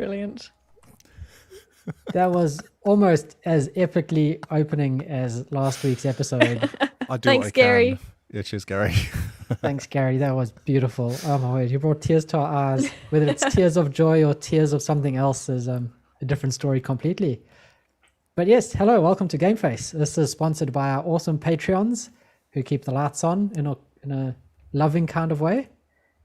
Brilliant. That was almost as epically opening as last week's episode. I do Thanks, what I Gary. can. Yeah, cheers, Gary. Thanks, Gary. That was beautiful. Oh my word, you brought tears to our eyes. Whether it's tears of joy or tears of something else is a different story completely. But yes, hello, welcome to Game Face. This is sponsored by our awesome Patreons who keep the lights on in a loving kind of way.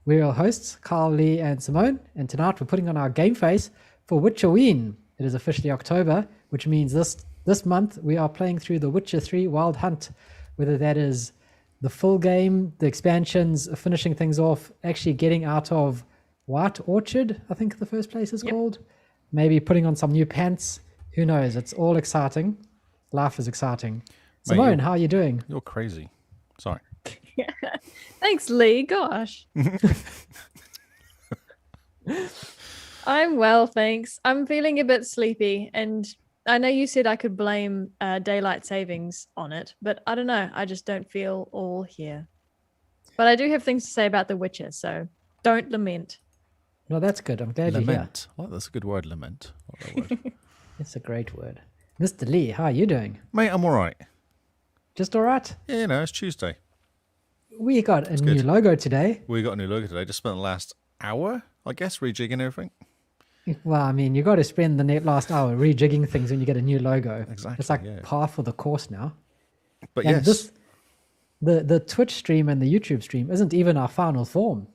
We're your hosts, Carl, Lee, and Simone, and tonight we're putting on our Game Face for Witcherween. It is officially October, which means this month we are playing through the Witcher 3 Wild Hunt, whether that is the full game, the expansions, finishing things off, actually getting out of White Orchard, I think the first place is called, maybe putting on some new pants. Who knows? It's all exciting. Life is exciting. Simone, how are you doing? You're crazy. Sorry. Thanks, Lee. Gosh. I'm well, thanks. I'm feeling a bit sleepy, and I know you said I could blame daylight savings on it, but I don't know. I just don't feel all here. But I do have things to say about The Witcher, so don't lament. No, that's good. I'm glad Lament. Well, that's a good word, lament. I like that word. It's a great word. Mr. Lee, how are you doing? Mate, I'm all right. Just all right? Yeah, you know, it's Tuesday. We got a new good. logo today. We got a new logo today. Just spent the last hour, I guess, rejigging everything. Well, I mean, you got to spend the last hour rejigging things when you get a new logo. Exactly, It's like yeah. par for the course now. But And yes, the Twitch stream and the YouTube stream isn't even our final form.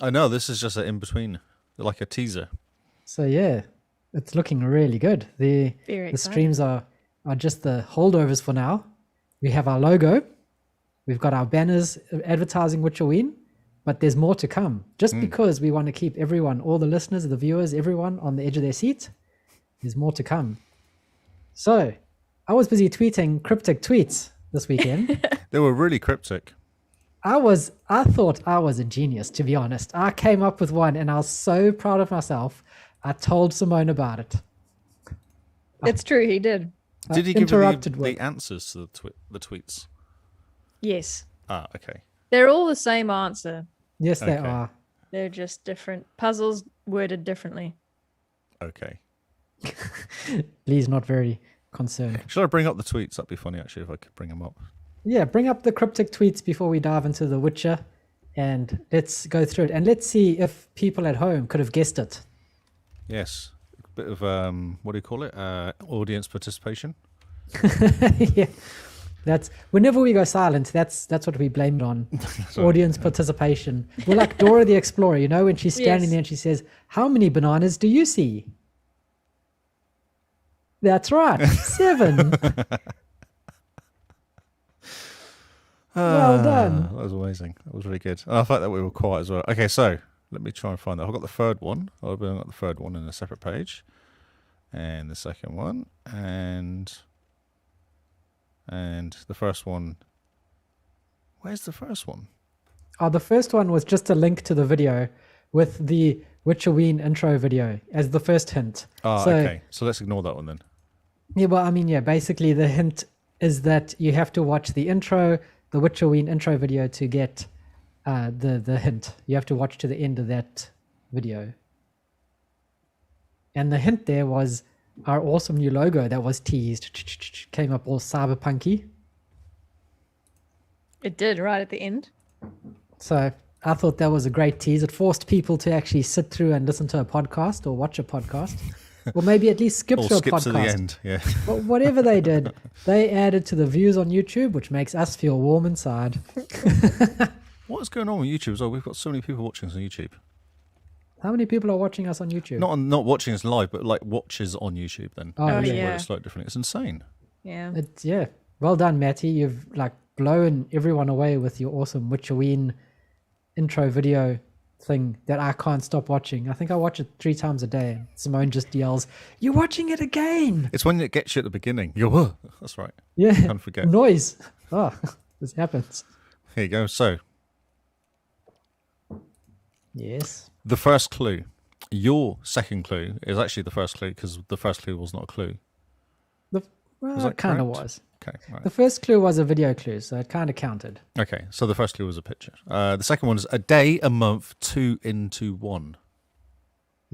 I know this is just an in-between, like a teaser. So yeah, it's looking really good. Very The excited. streams are just the holdovers for now. We have our logo. We've got our banners advertising Witcherween, but there's more to come. Just because we want to keep everyone, all the listeners, the viewers, everyone on the edge of their seat, there's more to come. So I was busy tweeting cryptic tweets this weekend. They were really cryptic. I thought I was a genius, to be honest. I came up with one and I was so proud of myself. I told Simone about it. It's true, he did. Did he give you interrupted the answers to the tweets? Yes. Ah, okay. They're all the same answer. Yes, they Okay. are. They're just different puzzles worded differently. Okay. Lee's not very concerned. Should I bring up the tweets? That'd be funny, actually, if I could bring them up. Yeah, bring up the cryptic tweets before we dive into The Witcher, and let's go through it. And let's see if people at home could have guessed it. Yes. A bit of, what do you call it? Audience participation. Yeah, that's whenever we go silent. That's what we blame it on. Audience participation. We're like Dora the Explorer, you know, when she's standing Yes. there and she says, "How many bananas do you see?" That's right, 7. Well done. That was amazing. That was really good. And I thought that we were quiet as well. Okay, so let me try and find that. I've got the third one. I've got the third one in a separate page. And the second one. And the first one. Where's the first one? Oh, the first one was just a link to the video with the Witcherween intro video as the first hint. Oh, So- okay. So let's ignore that one then. Yeah, well, I mean, yeah, basically the hint is that you have to watch the intro, the Witcherween intro video to get the hint. You have to watch to the end of that video. And the hint there was our awesome new logo that was teased. Came up all cyberpunky. It did right at the end. So I thought that was a great tease. It forced people to actually sit through and listen to a podcast or watch a podcast. Or maybe at least skip Or through a skip podcast. to the end. Yeah. But whatever they did, they added to the views on YouTube, which makes us feel warm inside. What's going on with YouTube as well? We've got so many people watching us on YouTube. How many people are watching us on YouTube? Not watching us live, but like watches on YouTube then. Oh, Oh, Which is yeah. where it's slightly different. It's insane. Yeah. It's, yeah. Well done, Matty. You've like blown everyone away with your awesome Witcherween intro video thing that I can't stop watching. I think I watch it 3 times a day. Simone just yells, "You're watching it again!" It's when it gets you at the beginning. You go, "Whoa." That's right. Yeah. Can't forget. Noise. Oh, this happens. Here you go. So Yes. the first clue. Your second clue is actually the first clue because the first clue was not a clue. Well, that it kind of correct? was. Okay, right. The first clue was a video clue, so it kind of counted. Okay, so the first clue was a picture. The second one is a day, a month, 2 into 1.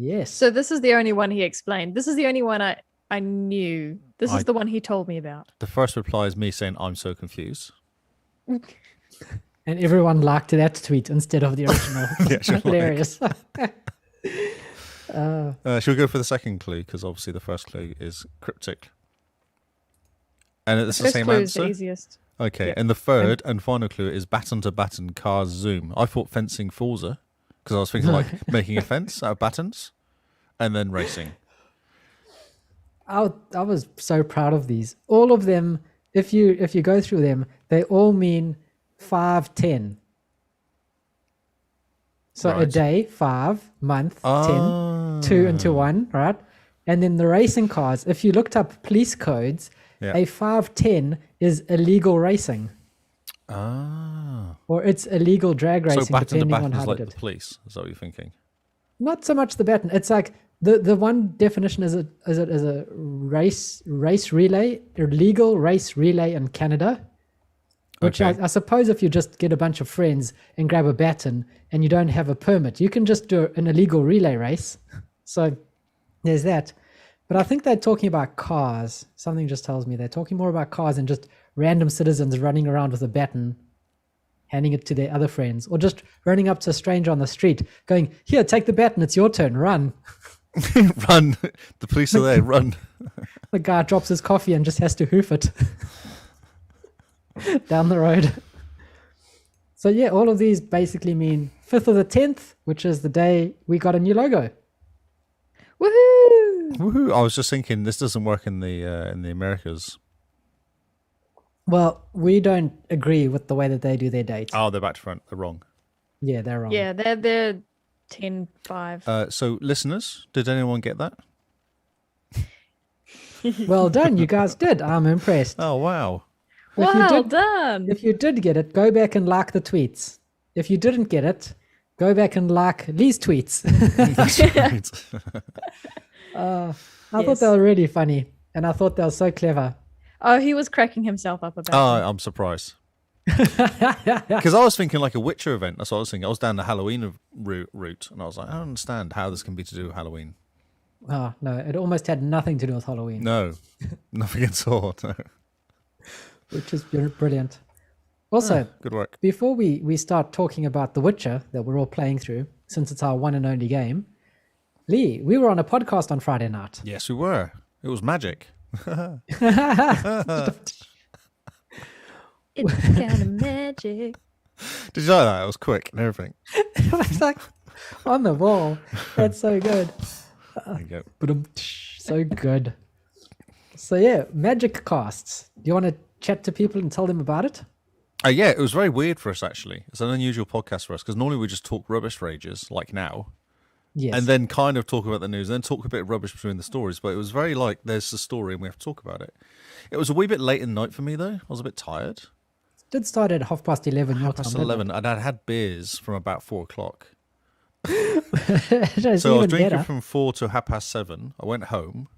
Yes. So this is the only one he explained. This is the only one I knew. This is the one he told me about. The first reply is me saying, I'm so confused. And everyone liked that tweet instead of the original. Yeah, hilarious. Should we go for the second clue? Because obviously the first clue is cryptic. And it's the First same clue is answer? the easiest. Okay, Yeah. and the third and final clue is baton to baton, cars zoom. I thought fencing Forza, because I was thinking like making a fence out of batons, and then racing. I was so proud of these. All of them, if you go through them, they all mean 5, 10. So a Right. day, 5, month, 10, 2 into 1, right? And then the racing cars, if you looked up police codes, Yeah. a 510 is illegal racing. Or it's illegal drag racing, So baton to depending on baton how is they like did the it. police. Is that what you're thinking? Not so much the baton. It's like the one definition is a race relay, or legal race relay in Canada. Which Okay. I suppose if you just get a bunch of friends and grab a baton and you don't have a permit, you can just do an illegal relay race. So there's that. But I think they're talking about cars. Something just tells me they're talking more about cars and just random citizens running around with a baton, handing it to their other friends, or just running up to a stranger on the street going, here, take the baton, it's your turn, run. Run. The police are there. Run. The guy drops his coffee and just has to hoof it down the road. So yeah, all of these basically mean 5th of the 10th, which is the day we got a new logo. Woohoo! Woohoo! I was just thinking this doesn't work in the Americas. Well, we don't agree with the way that they do their dates. Oh, they're back to front. They're wrong. Yeah, they're wrong. Yeah, they're 10-5. So, listeners, did anyone get that? Well done, you guys did. I'm impressed. Oh, wow. If you Well did- done. If you did get it, go back and like the tweets. If you didn't get it, go back and like Lee's tweets. That's right. I thought Yes. they were really funny, and I thought they were so clever. Oh, he was cracking himself up about Oh, it. I'm surprised. Because I was thinking like a Witcher event. That's what I was thinking. I was down the Halloween route, and I was like, I don't understand how this can be to do with Halloween. Oh, no, it almost had nothing to do with Halloween, No, nothing at all. No. which is brilliant. Also, Good work. before we start talking about The Witcher that we're all playing through, since it's our one and only game, Lee, we were on a podcast on Friday night. Yes, we were. It was magic. It's kind of magic. Did you like that? It was quick and everything. It was like on the wall. That's so good. There you go. So good. So yeah, magic casts. Do you want to chat to people and tell them about it? Yeah, it was very weird for us, actually. It's an unusual podcast for us because normally we just talk rubbish for ages, like now, Yes. and then kind of talk about the news, and then talk a bit of rubbish between the stories. But it was very like, there's the story and we have to talk about it. It was a wee bit late in the night for me, though. I was a bit tired. Did start at 11:30 your time. Past didn't 11, and I'd had beers from about 4 o'clock. it? That's So I was even drinking better. from 4 to 7:30. I went home,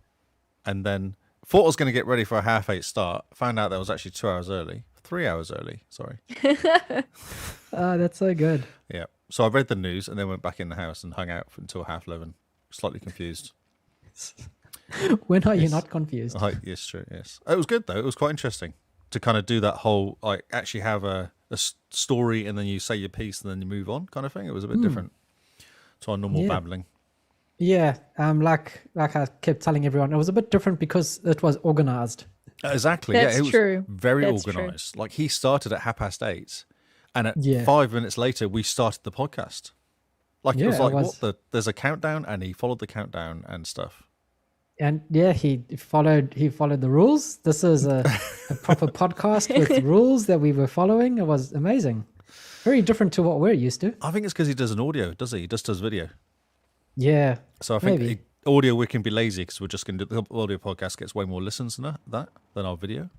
and then thought I was going to get ready for a 8:30 start. Found out that I was actually 2 hours early. 3 hours early, sorry. Oh, that's so good. Yeah. So I read the news and then went back in the house and hung out until 11:30. Slightly confused. When are you Yes. not confused? Yes, true. Yes. It was good though. It was quite interesting to kind of do that whole like actually have a story and then you say your piece and then you move on kind of thing. It was a bit different to our normal Yeah. babbling. Yeah, like I kept telling everyone, it was a bit different because it was organized. Exactly. That's yeah, it was true. very That's true. organized. Like he started at 8:30, and at Yeah. 5 minutes later we started the podcast. Like it was Yeah, it like was. what the there's a countdown and he followed the countdown and stuff. And yeah, he followed the rules. This is a proper podcast with rules that we were following. It was amazing. Very different to what we're used to. I think it's because he does an audio, does he? He just does video. Yeah. So I think Maybe. audio we can be lazy because we're just going to do the audio podcast gets way more listens than that than our video.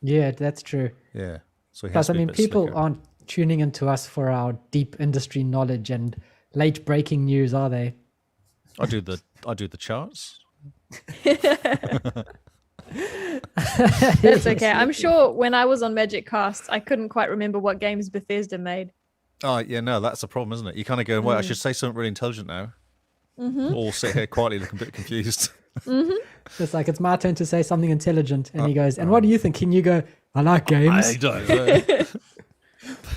Yeah, that's true. Yeah. So he has Plus, to I be a mean, bit people slicker. aren't tuning into us for our deep industry knowledge and late breaking news, are they? I do the charts. That's okay. I'm sure when I was on Magic Casts, I couldn't quite remember what games Bethesda made. Oh yeah, no, that's the problem, isn't it? You kind of go, well, I should say something really intelligent now. all sit here quietly looking a bit confused. It's like, it's my turn to say something intelligent. And he goes, and what do you think? And you go, I like games. I don't know.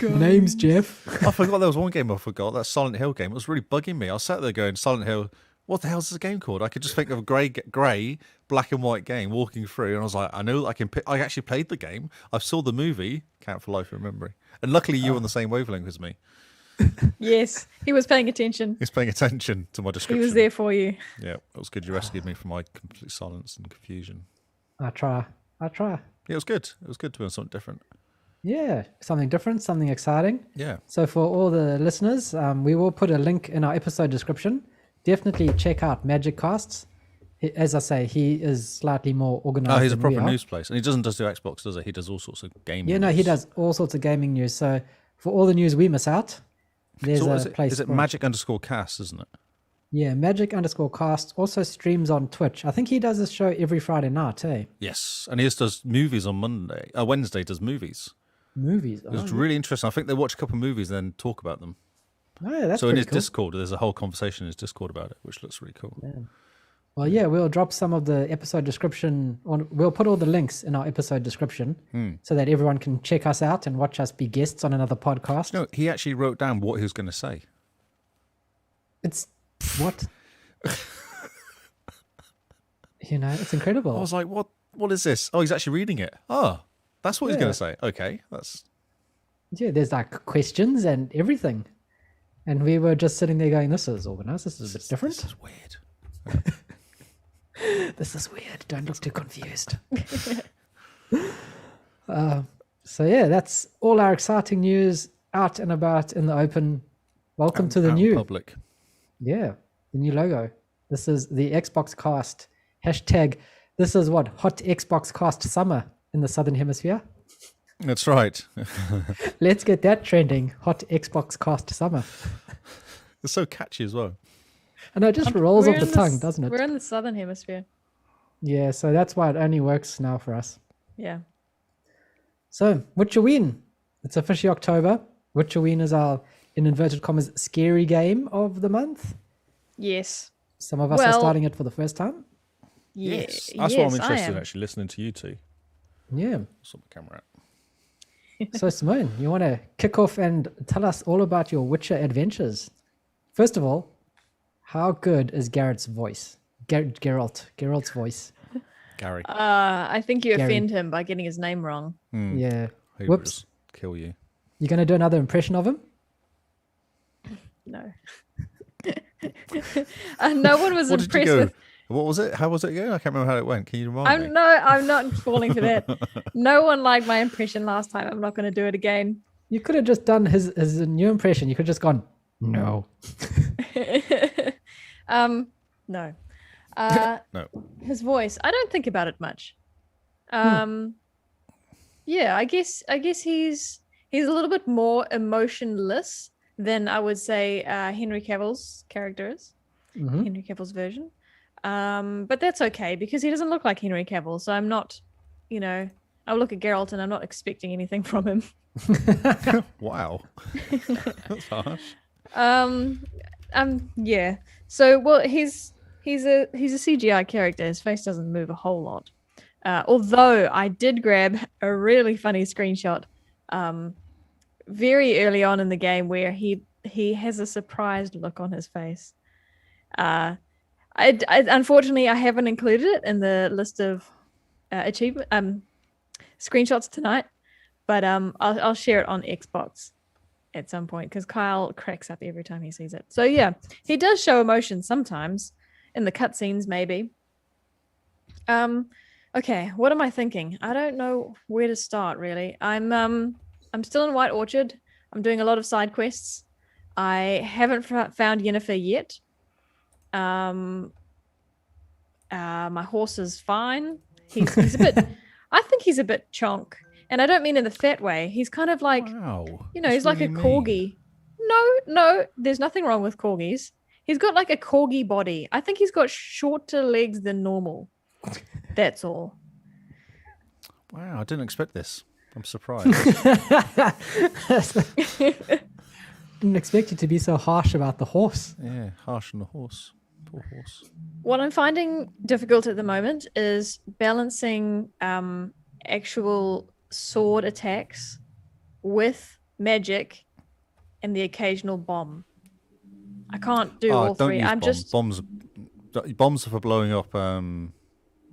Name's Jeff. I forgot there was one game I forgot, that Silent Hill game. It was really bugging me. I was sat there going, Silent Hill, what the hell is this game called? I could just think of a grey, black and white game walking through, and I was like, I know I can. I actually played the game. I saw the movie. Can't for life remembering. And luckily, you were on the same wavelength as me. Yes, he was paying attention. He's paying attention to my He description. was there for you. Yeah, it was good. You rescued me from my complete silence and confusion. I try. Yeah, it was good. It was good to be on something different. Yeah, something different, something exciting. Yeah. So for all the listeners, we will put a link in our episode description. Definitely check out Magic Casts. As I say, he is slightly more organized. Oh, he's a than proper we are. news place. And he doesn't just do Xbox, does he? He does all sorts of gaming. Yeah, no, he news. does all sorts of gaming news. So for all the news we miss out, there's So a place. is it for magic_cast, isn't it? Yeah, Magic_Cast also streams on Twitch. I think he does this show every Friday night, eh? Yes. And he just does movies on Wednesday does movies. Movies. It's really interesting. I think they watch a couple of movies and then talk about them. Oh, yeah, that's So in pretty his cool. Discord, there's a whole conversation in his Discord about it, which looks really cool. Yeah. Well, yeah, we'll drop some of the episode description on. We'll put all the links in our episode description so that everyone can check us out and watch us be guests on another podcast. No, he actually wrote down what he was going to say. It's what? It's incredible. I was like, what is this? Oh, he's actually reading it. Oh, that's what he's going to say. Okay, that's... Yeah, there's like questions and everything. And we were just sitting there going, this is organized. This is a bit different. This is weird. This is weird. Don't look too confused. So yeah, that's all our exciting news out and about in the open. Welcome to the Out in new, public. the new logo. This is the Xbox Cast hashtag. This is what hot Xbox Cast summer in the Southern Hemisphere. That's right. Let's get that trending. Hot Xbox Cast summer. It's so catchy as well. I know it just rolls We're off the in tongue, doesn't it? We're in the southern hemisphere. Yeah, so that's why it only works now for us. Yeah. So, Witcherween. It's officially October. Witcherween is our, in inverted commas, scary game of the month. Yes. Some of us are starting it for the first time. Yes. Yes, That's what I'm I interested in, am. actually, listening to you two. Yeah. Sort the camera out. So, Simone, you want to kick off and tell us all about your Witcher adventures? First of all, how good is Garrett's voice? Geralt's voice. Gary. I think you Gary. offend him by getting his name wrong. Yeah. Who Whoops. would kill you. You going to do another impression of him? No. No one was What did you impressed go? with. What was it? How was it again? I can't remember how it went. Can you remind me? I'm not falling for that. No one liked my impression last time. I'm not going to do it again. You could have just done his new impression. You could have just gone, no. No. No. His voice. I don't think about it much. Yeah, I guess he's a little bit more emotionless than I would say Henry Cavill's character is. Mhm. Henry Cavill's version. But that's okay because he doesn't look like Henry Cavill, so I'm not, I look at Geralt and I'm not expecting anything from him. Wow. That's harsh. Yeah. So, well, he's a CGI character. His face doesn't move a whole lot. Although I did grab a really funny screenshot, very early on in the game where he has a surprised look on his face. Unfortunately, I haven't included it in the list of achievement screenshots tonight, but I'll share it on Xbox at some point because Kyle cracks up every time he sees it. So yeah, he does show emotion sometimes in the cutscenes, maybe. Okay, what am I thinking? I don't know where to start really. I'm still in White Orchard. I'm doing a lot of side quests. I haven't found Yennefer yet. My horse is fine. He's a bit. I think he's a bit chonk, and I don't mean in the fat way. He's kind of like, Wow. he's That's like really a mean. corgi. No, there's nothing wrong with corgis. He's got like a corgi body. I think he's got shorter legs than normal. That's all. Wow, I didn't expect this. I'm surprised. Didn't expect you to be so harsh about the horse. Yeah, harsh on the horse. for horse. What I'm finding difficult at the moment is balancing actual sword attacks with magic and the occasional bomb. I can't do all don't three. use I'm bombs. just Bombs are for blowing up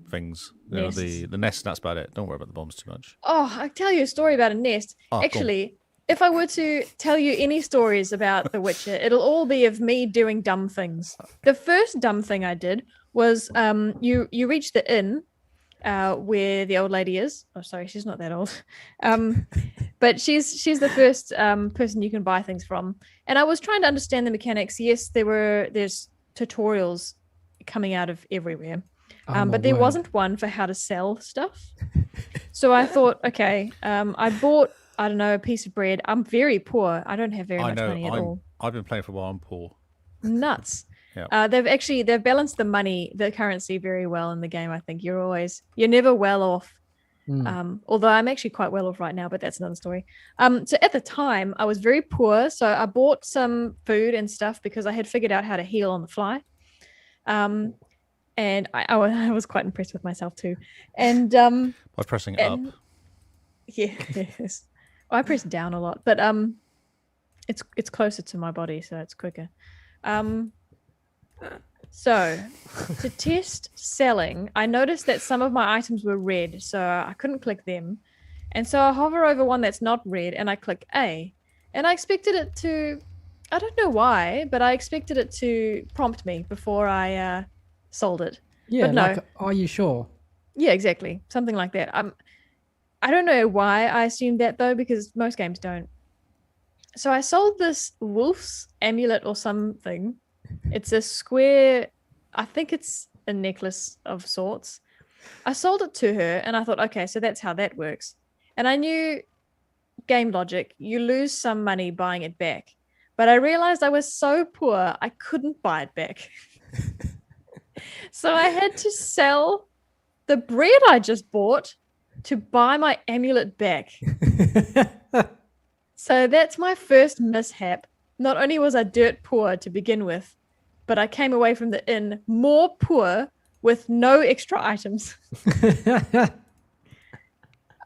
things. Nests. The nest. That's about it. Don't worry about the bombs too much. Oh, I'll tell you a story about a nest. Oh, go on. Actually, if I were to tell you any stories about The Witcher, it'll all be of me doing dumb things. The first dumb thing I did was you reach the inn where the old lady is. Oh, sorry, she's not that old. But she's the first person you can buy things from. And I was trying to understand the mechanics. Yes, there's tutorials coming out of everywhere. But there wasn't one for how to sell stuff. So I thought, okay, I bought, I don't know, a piece of bread. I'm very poor. I don't have very much money at all. I've been playing for a while. I'm poor. Nuts. Yeah. They've balanced the currency very well in the game. I think you're never well off. Although I'm actually quite well off right now, but that's another story. So at the time I was very poor. So I bought some food and stuff because I had figured out how to heal on the fly. And I was quite impressed with myself too. And by pressing up. Yes. Well, I press down a lot, but it's closer to my body, so it's quicker. So to test selling, I noticed that some of my items were red, so I couldn't click them. And so I hover over one that's not red and I click A. And I expected it to, I don't know why, but I expected it to prompt me before I sold it. Yeah, but no. like, are you sure? Yeah, exactly. Something like that. I don't know why I assumed that though, because most games don't. So I sold this wolf's amulet or something. It's a square, I think it's a necklace of sorts. I sold it to her and I thought, okay, so that's how that works. And I knew game logic, you lose some money buying it back. But I realized I was so poor, I couldn't buy it back. So I had to sell the bread I just bought to buy my amulet back. So that's my first mishap. Not only was I dirt poor to begin with, but I came away from the inn more poor with no extra items.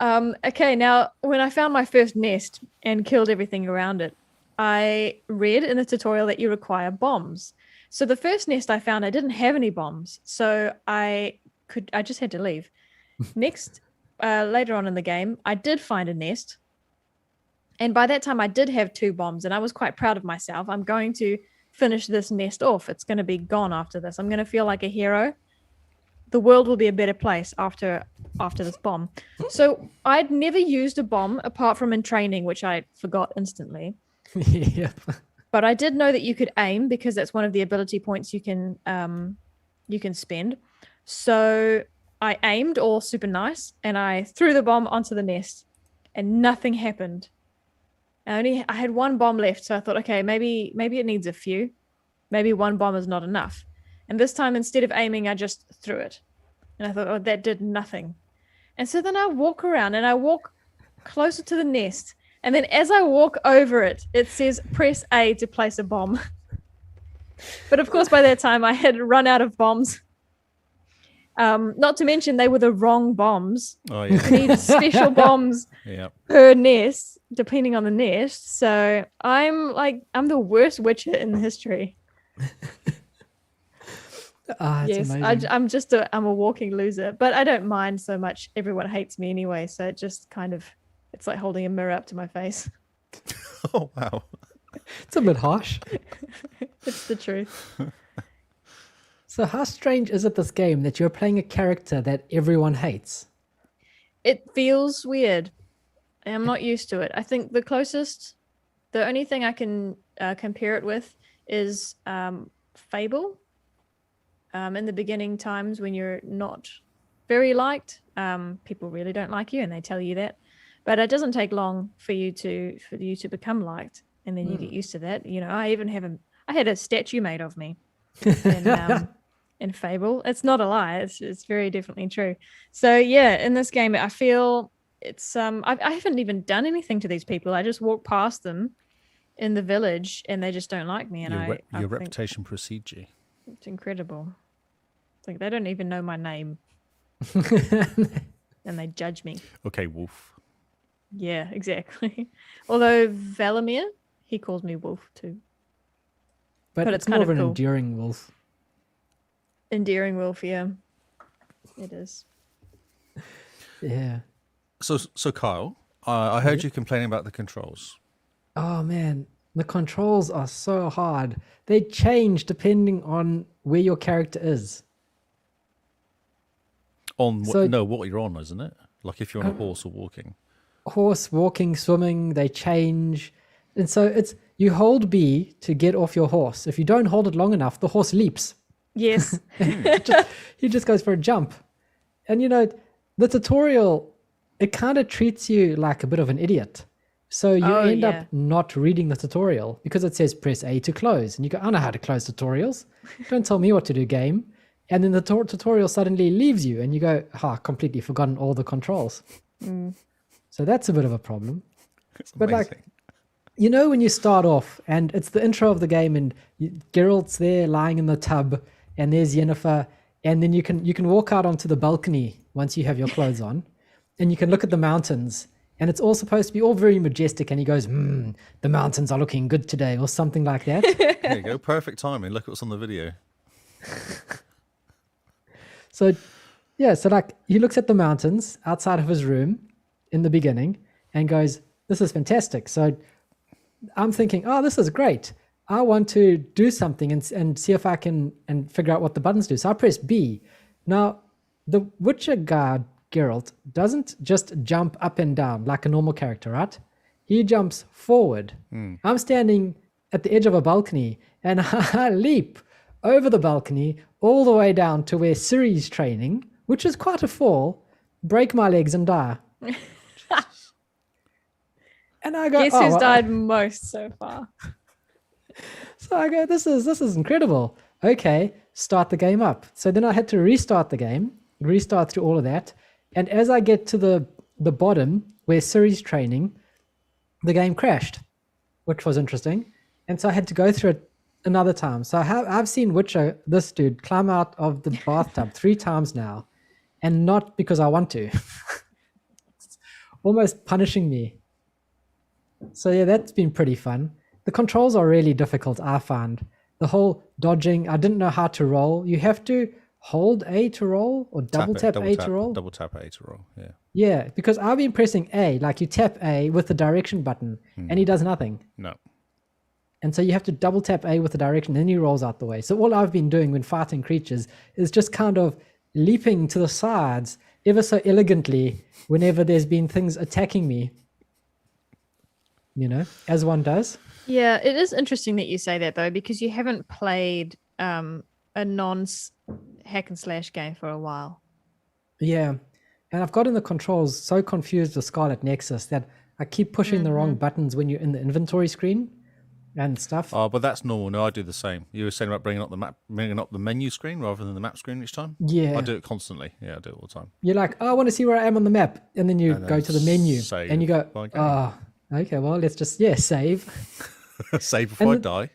Okay, now when I found my first nest and killed everything around it, I read in the tutorial that you require bombs. So the first nest I found, I didn't have any bombs, so I just had to leave. Next, later on in the game, I did find a nest. And by that time, I did have 2 bombs, and I was quite proud of myself. I'm going to finish this nest off. It's going to be gone after this. I'm going to feel like a hero. The world will be a better place after this bomb. So I'd never used a bomb apart from in training, which I forgot instantly. Yep. But I did know that you could aim because that's one of the ability points you can spend. So I aimed all super nice, and I threw the bomb onto the nest, and nothing happened. I had 1 bomb left, so I thought, okay, maybe it needs a few. Maybe 1 bomb is not enough. And this time, instead of aiming, I just threw it. And I thought, oh, that did nothing. And so then I walk around and I walk closer to the nest. And then as I walk over it, it says press A to place a bomb. But of course, by that time, I had run out of bombs. Not to mention they were the wrong bombs. Oh, yeah. You need special bombs per nest, depending on the nest. So I'm the worst Witcher in history. Yes, I'm a walking loser, but I don't mind so much. Everyone hates me anyway, so it just it's like holding a mirror up to my face. Oh, wow. It's a bit harsh. It's the truth. So how strange is it, this game, that you're playing a character that everyone hates? It feels weird. I'm not used to it. I think the only thing I can compare it with is Fable. In the beginning times when you're not very liked, people really don't like you and they tell you that. But it doesn't take long for you to become liked, and then you get used to that. You know, I had a statue made of me in Fable. It's not a lie. It's very definitely true. So yeah, in this game, I feel it's I haven't even done anything to these people. I just walk past them in the village, and they just don't like me. And your reputation precedes you. It's incredible. It's like they don't even know my name and they judge me. Okay, wolf. Yeah, exactly. Although Valamir, he calls me wolf too. But But it's it's more kind of of an cool. enduring wolf. Endearing wolf, yeah. It is. Yeah. So Kyle, I heard you complaining about the controls. Oh man, the controls are so hard. They change depending on where your character is. On So- what you're on, isn't it? Like if you're on a horse or walking. Horse, walking, swimming, they change. And so it's you hold B to get off your horse. If you don't hold it long enough, the horse leaps. Yes. He just goes for a jump. And you know, the tutorial, it kind of treats you like a bit of an idiot. So you Oh, end yeah. up not reading the tutorial because it says press A to close. And you go, I know how to close tutorials. Don't tell me what to do, game. And then the tutorial suddenly leaves you and you go, completely forgotten all the controls. So that's a bit of a problem. It's But, like, amazing. You know, when you start off and it's the intro of the game and Geralt's there lying in the tub and there's Yennefer, and then you can walk out onto the balcony once you have your clothes on and you can look at the mountains and it's all supposed to be all very majestic and he goes, the mountains are looking good today or something like that. There you go. Perfect timing. Look what's on the video. So, yeah, so like he looks at the mountains outside of his room in the beginning and goes, this is fantastic. So I'm thinking, oh, this is great. I want to do something and see if I can and figure out what the buttons do. So I press B. Now, the Witcher guard, Geralt, doesn't just jump up and down like a normal character, right? He jumps forward. I'm standing at the edge of a balcony and I leap over the balcony all the way down to where Ciri's training, which is quite a fall, break my legs and die. And I go, Guess oh, who's well, died most so far? So I go, this is incredible. Okay, start the game up. So then I had to restart the game, restart through all of that. And as I get to the bottom where Ciri's training, the game crashed, which was interesting. And so I had to go through it another time. So I've seen Witcher, this dude, climb out of the bathtub 3 times now, and not because I want to. It's almost punishing me. So yeah, that's been pretty fun. The controls are really difficult, I find. The whole dodging, I didn't know how to roll. You have to hold A to roll or double tap A to roll. Double tap A to roll, yeah. Yeah, because I've been pressing A, like you tap A with the direction button and he does nothing. No. And so you have to double tap A with the direction, then he rolls out the way. So all I've been doing when fighting creatures is just kind of leaping to the sides ever so elegantly whenever there's been things attacking me. You know, as one does. Yeah, it is interesting that you say that though, because you haven't played a non hack and slash game for a while. Yeah. And I've gotten the controls so confused with Scarlet Nexus that I keep pushing the wrong buttons when you're in the inventory screen and stuff. Oh, but that's normal. No, I do the same. You were saying about bringing up the menu screen rather than the map screen each time? Yeah. I do it constantly. Yeah, I do it all the time. You're like, oh, I want to see where I am on the map. And then you And then go to the menu save and you go, my game. oh, okay, well, let's just, save. Save before I And die.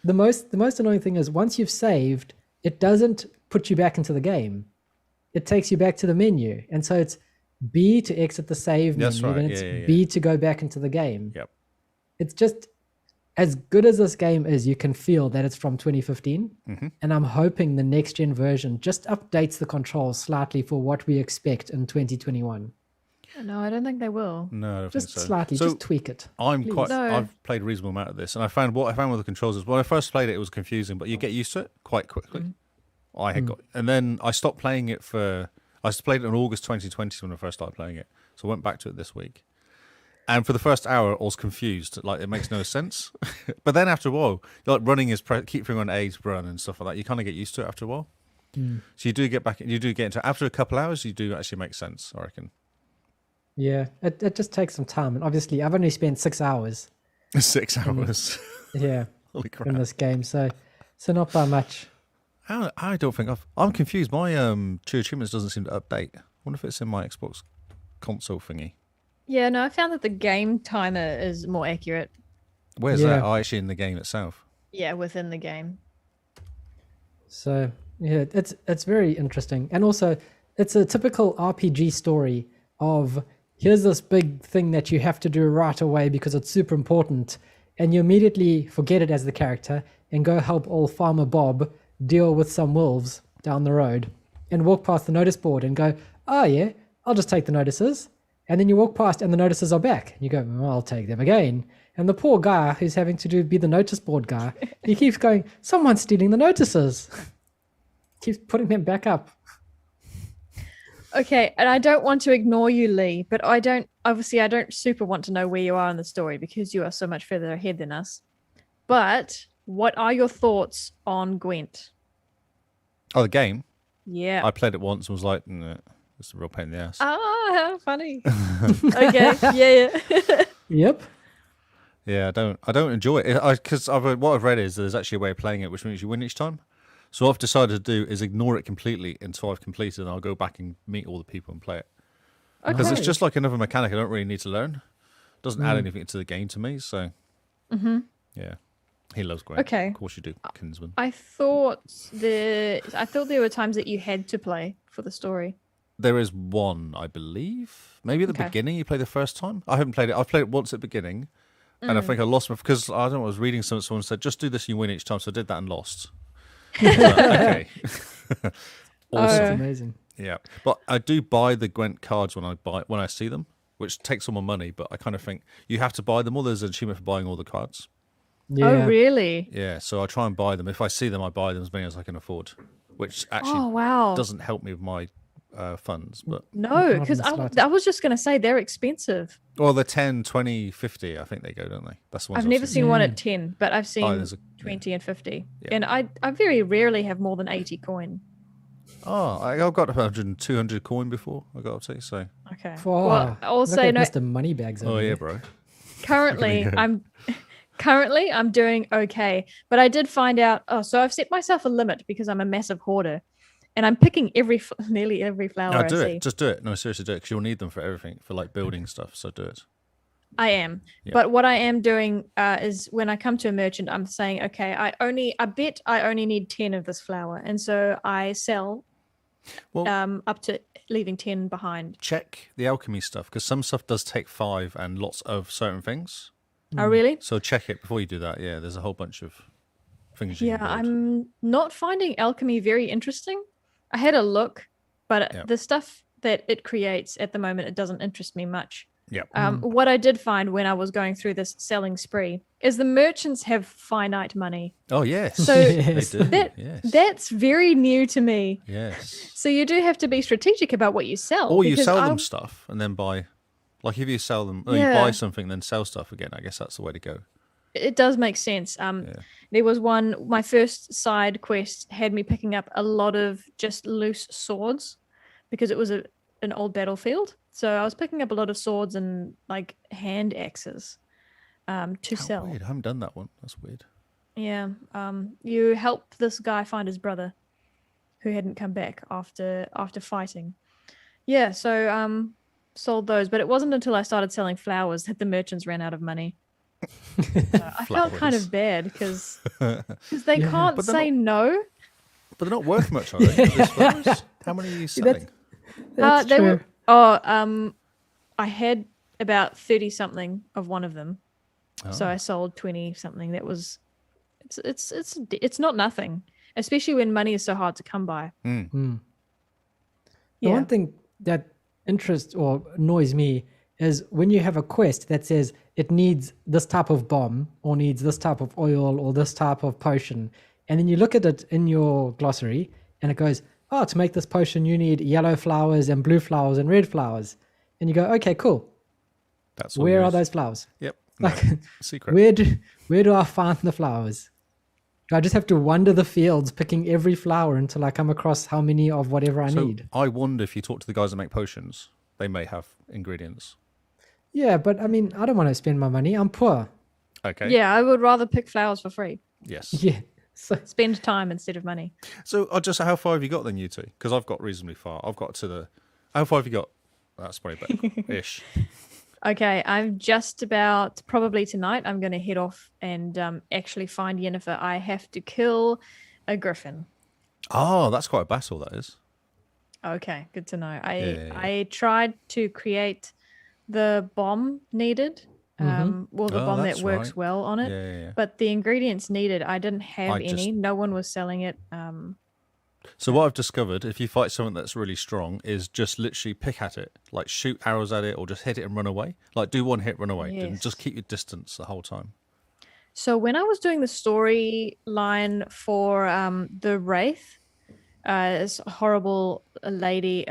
The most annoying thing is once you've saved, it doesn't put you back into the game. It takes you back to the menu. And so it's B to exit the save That's menu, right. then it's Yeah. B to go back into the game. Yep. It's just as good as this game is, you can feel that it's from 2015. And I'm hoping the next gen version just updates the controls slightly for what we expect in 2021. No, I don't think they will. No, I don't Just think so. slightly, So just tweak it. I'm please. quite. No. I've played a reasonable amount of this, and I found with the controls is when I first played it, it was confusing, but you get used to it quite quickly. I had got, and then I stopped playing it I played it in August 2020 when I first started playing it, so I went back to it this week. And for the first hour, I was confused. Like, it makes no sense. But then after a while, you're like running keep finger on A to run and stuff like that. You kind of get used to it after a while. So you do get into it. After a couple hours, you do actually make sense, I reckon. Yeah, it just takes some time. And obviously, I've only spent 6 hours 6 hours. yeah, Holy crap. in this game. So not by much. I don't think I'm confused. My True Achievements doesn't seem to update. I wonder if it's in my Xbox console thingy. Yeah, no, I found that the game timer is more accurate. Where's Yeah. that? Oh, actually in the game itself. Yeah, within the game. So yeah, it's very interesting, and also it's a typical RPG story of here's this big thing that you have to do right away because it's super important, and you immediately forget it as the character and go help old Farmer Bob deal with some wolves down the road, and walk past the notice board and go, oh yeah, I'll just take the notices, and then you walk past and the notices are back, and you go, well, I'll take them again. And the poor guy who's having to be the notice board guy, he keeps going, someone's stealing the notices. Keeps putting them back up. Okay, and I don't want to ignore you, Lee, but I don't super want to know where you are in the story because you are so much further ahead than us. But what are your thoughts on Gwent? Oh, the game? Yeah. I played it once and was like, nah, it's a real pain in the ass. Ah, how funny. Okay, yeah. Yep. Yeah, I don't enjoy it because what I've read is there's actually a way of playing it which means you win each time. So what I've decided to do is ignore it completely until I've completed, and I'll go back and meet all the people and play it. Because it's just like another mechanic I don't really need to learn. It doesn't add anything to the game to me. So yeah, he loves Gwent. Okay. Of course you do, Kinsman. I thought there were times that you had to play for the story. There is one, I believe. Maybe at the beginning you play the first time. I haven't played it. I've played it once at the beginning, and I think I lost my because I don't know. I was reading something. Someone said just do this and you win each time. So I did that and lost. Okay. That's Awesome. amazing. Yeah, but I do buy the Gwent cards when I see them, which takes all my money. But I kind of think you have to buy them, or there's an achievement for buying all the cards. Yeah. Oh, really? Yeah, so I try and buy them. If I see them, I buy them as many as I can afford, which actually wow. doesn't help me with my funds. But No, because I was just going to say they're expensive. well, they're 10, 20, 50, I think they go, don't they? That's the ones I've never seen one Yeah. at 10, but I've seen there's 20 and 50. Yeah. And I very rarely have more than 80 coin. Oh, I've got 100 and 200 coin before, I got to say, so. Okay. Oh, Well, I'll look say at no. Mr. Moneybags. Oh, over yeah, there. bro. Currently, Look at me I'm doing okay, but I did find out. Oh, so I've set myself a limit because I'm a massive hoarder, and I'm picking nearly every flower No, I do see. it. Just do it. No, seriously, do it, because you'll need them for everything, for like building stuff, so do it. I am, Yeah. but what I am doing is when I come to a merchant, I'm saying, okay, I bet I only need 10 of this flower, and so I sell Well, up to leaving 10 behind. check the alchemy stuff, because some stuff does take 5 and lots of certain things. Oh, really? So check it before you do that. Yeah, there's a whole bunch of things you Yeah, can build. I'm not finding alchemy very interesting. I had a look, but Yeah. the stuff that it creates at the moment, it doesn't interest me much. Yep. What I did find when I was going through this selling spree is the merchants have finite money. Oh, yes. So Yes. They do. that yes. that's very new to me. Yes. So you do have to be strategic about what you sell. Or you because sell I- them stuff and then buy. Like if you sell them, or you Yeah. buy something and then sell stuff again, I guess that's the way to go. It does make sense. There was my first side quest had me picking up a lot of just loose swords because it was an old battlefield. So I was picking up a lot of swords and like hand axes to How sell. weird. I haven't done that one. That's weird. Yeah. You help this guy find his brother who hadn't come back after fighting. Yeah, so sold those, but it wasn't until I started selling flowers that the merchants ran out of money. I felt kind Flowers. of bad because they Yeah. can't But they're say no. But they're not worth much, are they? These flowers? How many are you selling? That's They true. were I had about 30 something of one of them. So Oh. I sold 20 something. That was it's not nothing, especially when money is so hard to come by. The Yeah. one thing that interests or annoys me is when you have a quest that says it needs this type of bomb or needs this type of oil or this type of potion, and then you look at it in your glossary and it goes, oh, to make this potion you need yellow flowers and blue flowers and red flowers, and you go, okay, cool. That's all Where you are use. those flowers? Yep. No. Like, Secret. where do I find the flowers? Do I just have to wander the fields picking every flower until I come across how many of whatever I So need? I wonder if you talk to the guys that make potions, they may have ingredients. Yeah, but I mean, I don't want to spend my money. I'm poor. Okay. Yeah, I would rather pick flowers for free. Yes. Yeah. So Spend time instead of money. So how far have you got then, you two? Because I've got reasonably far. I've got to the. How far have you got? That's probably better. Ish. Okay, I'm just about probably tonight. I'm going to head off and actually find Yennefer. I have to kill a griffin. Oh, that's quite a battle, that is. Okay, good to know. Yeah. I tried to create the bomb needed. Well, the Oh, bomb that that's works right. well on it. Yeah. But the ingredients needed, I didn't have I just- any. No one was selling it. So what I've discovered, if you fight something that's really strong, is just literally pick at it, like shoot arrows at it, or just hit it and run away. Like do one hit, run away, and just Yes. keep your distance the whole time. So when I was doing the storyline for the Wraith, this horrible lady,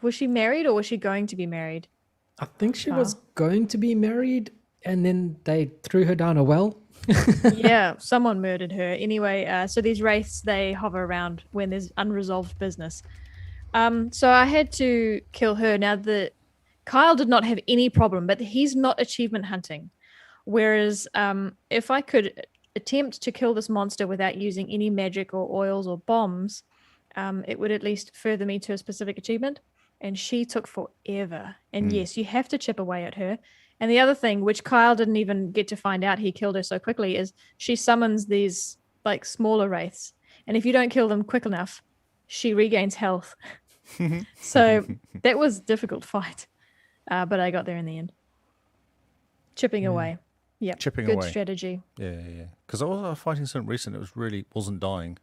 was she married or was she going to be married? I think she was going to be married, and then they threw her down a well. Yeah, someone murdered her. Anyway, so these wraiths, they hover around when there's unresolved business. So I had to kill her. Now, Kyle did not have any problem, but he's not achievement hunting. Whereas if I could attempt to kill this monster without using any magic or oils or bombs, it would at least further me to a specific achievement. And she took forever. And yes, you have to chip away at her. And the other thing, which Kyle didn't even get to find out, he killed her so quickly, is she summons these like smaller wraiths. And if you don't kill them quick enough, she regains health. So that was a difficult fight. But I got there in the end. Chipping away. Yeah. Chipping Good away. strategy. Yeah. Because I was fighting something recent. It was really wasn't dying,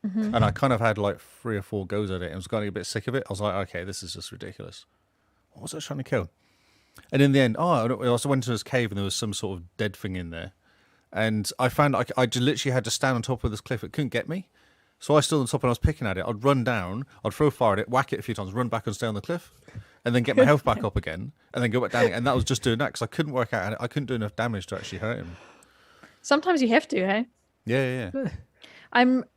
Mm-hmm. and I kind of had like 3 or 4 goes at it. And I was getting a bit sick of it. I was like, okay, this is just ridiculous. What was I trying to kill? And in the end, I also went to this cave and there was some sort of dead thing in there. And I found I just literally had to stand on top of this cliff. It couldn't get me. So I stood on top and I was picking at it. I'd run down, I'd throw fire at it, whack it a few times, run back and stay on the cliff, and then get my health back up again, and then go back down. And that was just doing that because I couldn't work out. I couldn't do enough damage to actually hurt him. Sometimes you have to, hey? Yeah.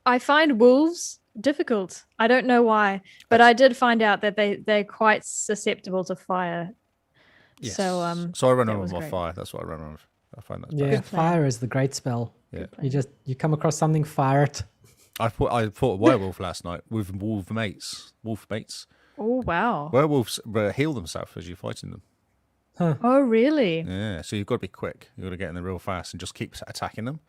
I find wolves difficult. I don't know why, but I did find out that they're quite susceptible to fire. Yes. So So I ran that on with was my great. fire. That's what I ran on with. I find that's Yeah, better. fire is the great spell. Yeah. You come across something, fire it. I fought a werewolf last night with wolf mates. Oh wow. Werewolves heal themselves as you're fighting them. Oh really? Yeah, so you've got to be quick. You've got to get in there real fast and just keep attacking them.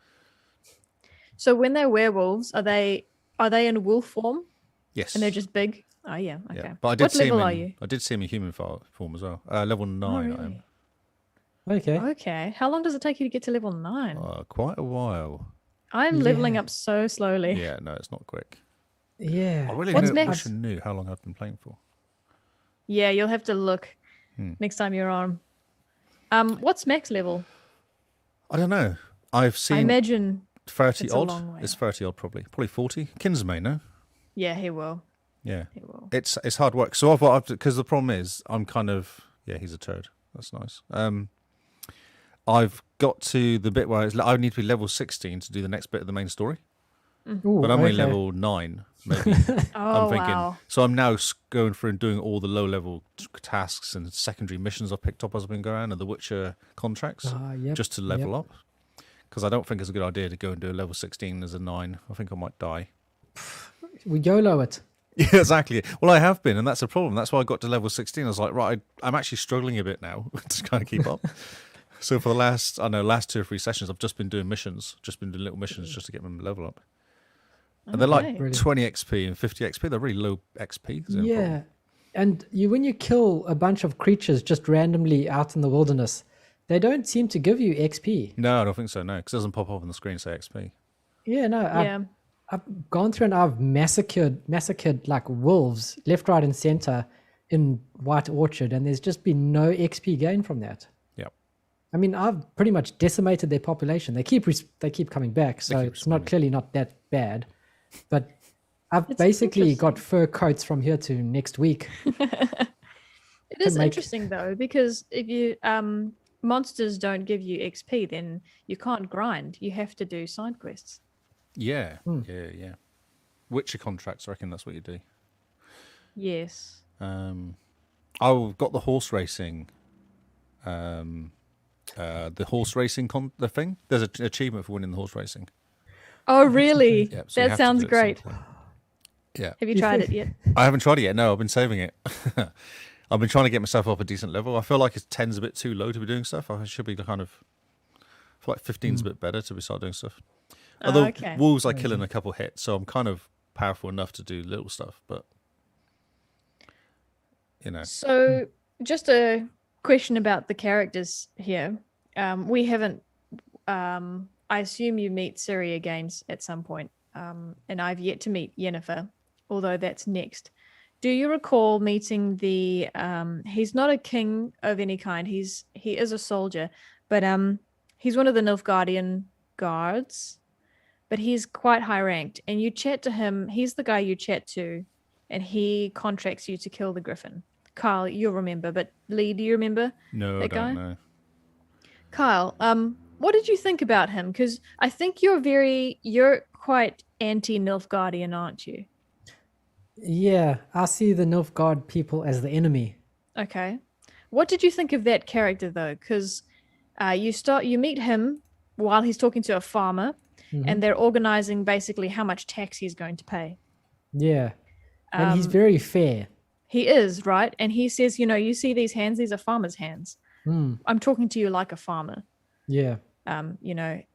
So when they're werewolves, are they in wolf form Yes. and they're just big? Oh yeah. Okay. Yeah. But I did What see level him are in, you? I did see him in human form as well. Level 9 I am. really? Okay. Okay. How long does it take you to get to level 9? Quite a while. I'm leveling Yeah. up so slowly. Yeah, no, it's not quick. Yeah. I really What's wish max? I knew how long I've been playing for. Yeah, you'll have to look next time you're on. What's max level? I don't know. I've I seen imagine 30 it's a odd. long way It's 30 odd probably. Probably 40. Kins may know. yeah, he will. Yeah. He will. It's hard work. So I've because the problem is I'm kind of he's a turd. That's nice. I've got to the bit where I need to be level 16 to do the next bit of the main story, Ooh, but I'm only okay. level 9 maybe. Oh I'm thinking. wow. So I'm now going through and doing all the low level tasks and secondary missions I've picked up as I've been going around and the Witcher contracts Yep, just to level yep. up. Because I don't think it's a good idea to go and do a level 16 as a 9. I think I might die. We YOLO it. Yeah, exactly. Well, I have been, and that's a problem. That's why I got to level 16. I was like, right, I'm actually struggling a bit now to kind of keep up. So for the last 2 or 3 sessions, I've just been doing missions, just been doing little missions just to get my level up. And they're like Okay. Brilliant. 20 XP and 50 XP. They're really low XP. Is the only problem. Yeah. And when you kill a bunch of creatures just randomly out in the wilderness, they don't seem to give you XP. No, I don't think so, no, because it doesn't pop up on the screen say XP. Yeah, no. Yeah. I've gone through and I've massacred like wolves left, right, and center in White Orchard, and there's just been no XP gain from that. Yep. I mean, I've pretty much decimated their population. They keep coming back, so keep it's not clearly not that bad. But I've It's basically interesting. got fur coats from here to next week. It is make- interesting though, because if you monsters don't give you XP, then you can't grind. You have to do side quests. Yeah, yeah. Witcher contracts, I reckon that's what you do. Yes. I've got the horse racing. The horse racing the thing. There's an achievement for winning the horse racing. Oh really? Yep, so you That have to sounds do it at some great. point. Yeah, Have you tried it yet? I haven't tried it yet. No, I've been saving it. I've been trying to get myself up a decent level. I feel like 10's a bit too low to be doing stuff. I should be kind of. I feel like 15's a bit better to be start doing stuff. Although okay. wolves I kill in a couple hits, so I'm kind of powerful enough to do little stuff. But So, just a question about the characters here. We haven't. I assume you meet Ciri again at some point, and I've yet to meet Yennefer, although that's next. Do you recall meeting the? He's not a king of any kind. He is a soldier, but he's one of the Nilfgaardian guards, but he's quite high ranked. And you chat to him. He's the guy you chat to, and he contracts you to kill the Griffin. Kyle, you'll remember, but Lee, do you remember no, I that guy? don't know. Kyle, what did you think about him? Because I think you're quite anti-Nilfgaardian, aren't you? Yeah, I see the Nilfgaard people as the enemy. Okay. What did you think of that character though? Because you meet him while he's talking to a farmer, and they're organizing basically how much tax he's going to pay. Yeah, and he's very fair. He is, right? And he says, you see these hands, these are farmers' hands. I'm talking to you like a farmer. Yeah.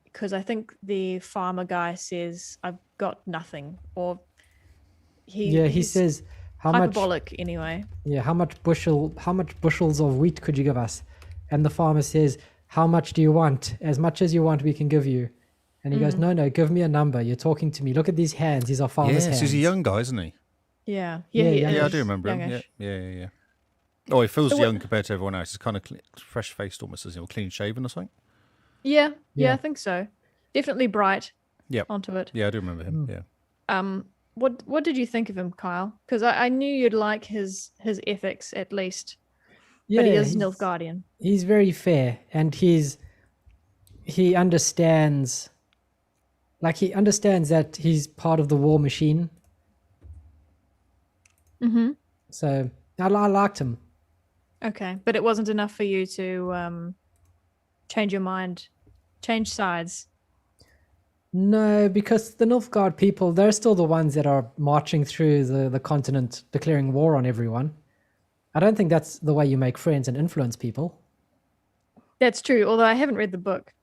Because I think the farmer guy says, I've got nothing. Or he says, hyperbolic anyway. Yeah, how much bushels of wheat could you give us? And the farmer says, how much do you want? As much as you want, we can give you. And he goes, no, give me a number. You're talking to me. Look at these hands. These are farmers' hands. He's a young guy, isn't he? Yeah, I do remember him. Yeah. Oh, he feels young compared to everyone else. He's kind of fresh-faced, almost as clean-shaven or something. Yeah, I think so. Definitely bright. Yep. Onto it. Yeah, I do remember him. Yeah. What did you think of him, Kyle? Because I knew you'd like his ethics at least. Yeah, but he is Nilfgaardian. He's very fair, and he understands. Like he understands that he's part of the war machine. So I liked him. Okay, but it wasn't enough for you to change your mind, change sides. No, because the Nilfgaard people, they're still the ones that are marching through the continent, declaring war on everyone. I don't think that's the way you make friends and influence people. That's true, although I haven't read the book.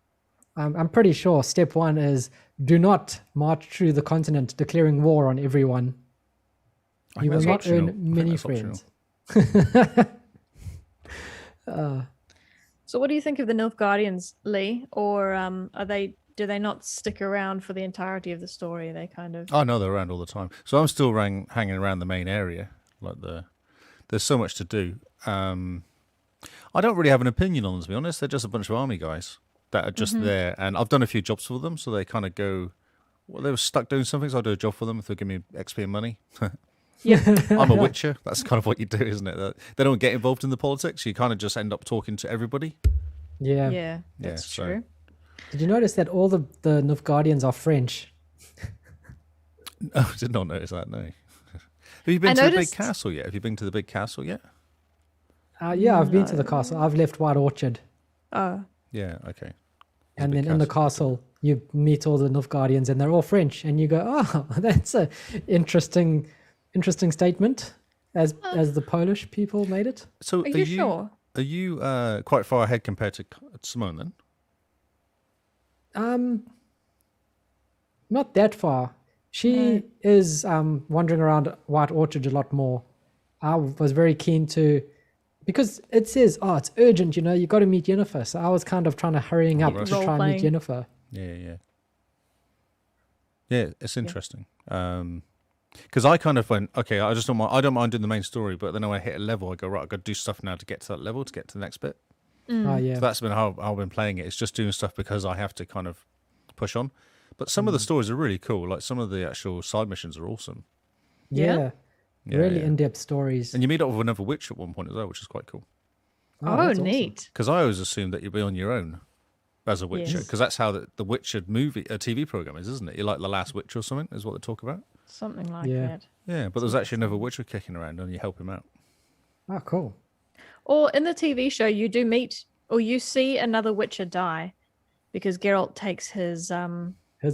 I'm pretty sure step 1 is do not march through the continent declaring war on everyone. You will not earn many friends. So what do you think of the Nilfgaardians, Lee? Or do they not stick around for the entirety of the story? They kind of... Oh, no, they're around all the time. So I'm still hanging around the main area. There's so much to do. I don't really have an opinion on them, to be honest. They're just a bunch of army guys that are just there. And I've done a few jobs for them, so they kind of go... Well, they were stuck doing something, so I'll do a job for them if they'll give me XP and money. Yeah. I'm a Witcher. That's kind of what you do, isn't it? They don't get involved in the politics. You kind of just end up talking to everybody. Yeah. That's true. Did you notice that all the Nilfgaardians are French? I did not notice that, no. Have you been to the big castle yet? Yeah, I've been to the castle. I've left White Orchard. Oh. Yeah, okay. And then in the castle, you meet all the Nilfgaardians and they're all French. And you go, oh, that's a interesting statement as the Polish people made it. So are you sure? Are you quite far ahead compared to Simone then? Not that far. She is wandering around White Orchard a lot more. I was very keen to, because it says, it's urgent, you got to meet Yennefer. So I was kind of trying to hurrying up to try and meet Yennefer. Yeah, it's interesting. Because I kind of went, okay, I don't mind doing the main story, but then when I hit a level, I go, right, I've got to do stuff now to get to that level, to get to the next bit. Oh, yeah. So that's been how I've been playing it. It's just doing stuff because I have to kind of push on. But some of the stories are really cool. Like some of the actual side missions are awesome. Yeah. Really in-depth stories. And you meet up with another witch at one point as well, which is quite cool. Oh, neat. Because I always assumed that you'd be on your own as a Witcher, because that's how the Witcher movie, a TV program is, isn't it? You're like the last Witcher or something, is what they talk about. Something like that. Yeah, but there's actually another Witcher kicking around and you help him out. Oh, cool. Or in the TV show, you do meet, or you see another Witcher die, because Geralt takes his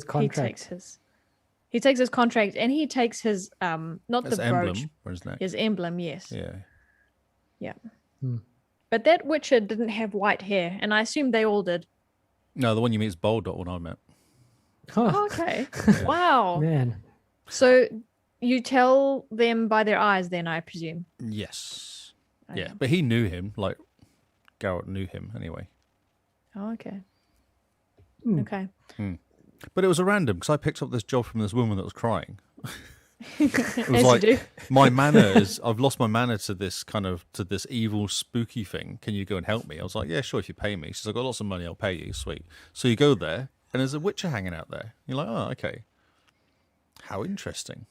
contract. He takes his contract, and he takes his not That's the emblem, brooch, or his neck. his emblem. Yes. Yeah. But that Witcher didn't have white hair, and I assume they all did. No, the one you meet is bald. Not one I met. Huh. Oh, okay. Wow. Man. So you tell them by their eyes, then I presume. Yes. Okay. Yeah, but he knew him. Like Geralt knew him anyway. Oh, okay. Hmm. Okay. But it was a random because I picked up this job from this woman that was crying. It was As like you do. my manner is I've lost my manner to this evil spooky thing. Can you go and help me? I was like, yeah, sure, if you pay me. She says, I've got lots of money, I'll pay you. Sweet. So you go there and there's a Witcher hanging out there. You're like, oh, okay. How interesting.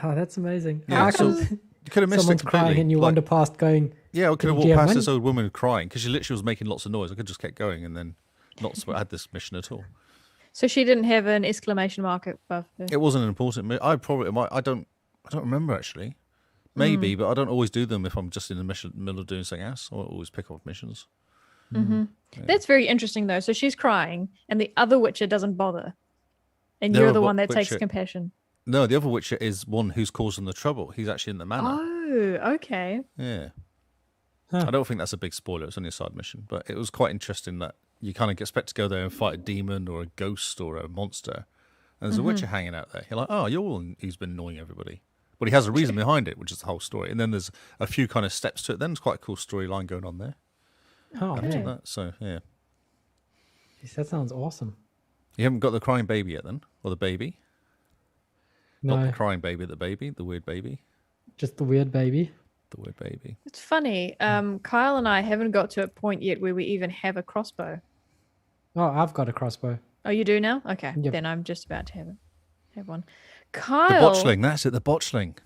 Oh, that's amazing. Yeah, How so come you could have missed someone's it completely. crying and you Like, wander past going, yeah, I could have Do you walked have past this money? old woman crying because she literally was making lots of noise. I could just kept going and then not had this mission at all. So she didn't have an exclamation mark above her. It wasn't an important. I don't remember actually. Maybe, but I don't always do them if I'm just in the middle of doing something else. I always pick up missions. That's very interesting, though. So she's crying, and the other Witcher doesn't bother, and The you're other the one that takes Witcher- compassion. No, the other Witcher is one who's causing the trouble. He's actually in the manor. Oh, okay. Yeah. Huh. I don't think that's a big spoiler. It's only a side mission, but it was quite interesting that you kind of expect to go there and fight a demon or a ghost or a monster, and there's a Witcher hanging out there. You're like, oh, you're all he's been annoying everybody, but he has a reason behind it, which is the whole story. And then there's a few kind of steps to it. Then there's quite a cool storyline going on there oh, after man. that. So yeah, Jeez, that sounds awesome. you haven't got the crying baby yet, then, or the baby? Not No, the crying baby, the baby, the weird baby, just the weird baby. the weird baby. It's funny. Kyle and I haven't got to a point yet where we even have a crossbow. Oh, I've got a crossbow. Oh, you do now? Okay. Yep. Then I'm just about to have one. The Kyle. botchling, that's it, the botchling.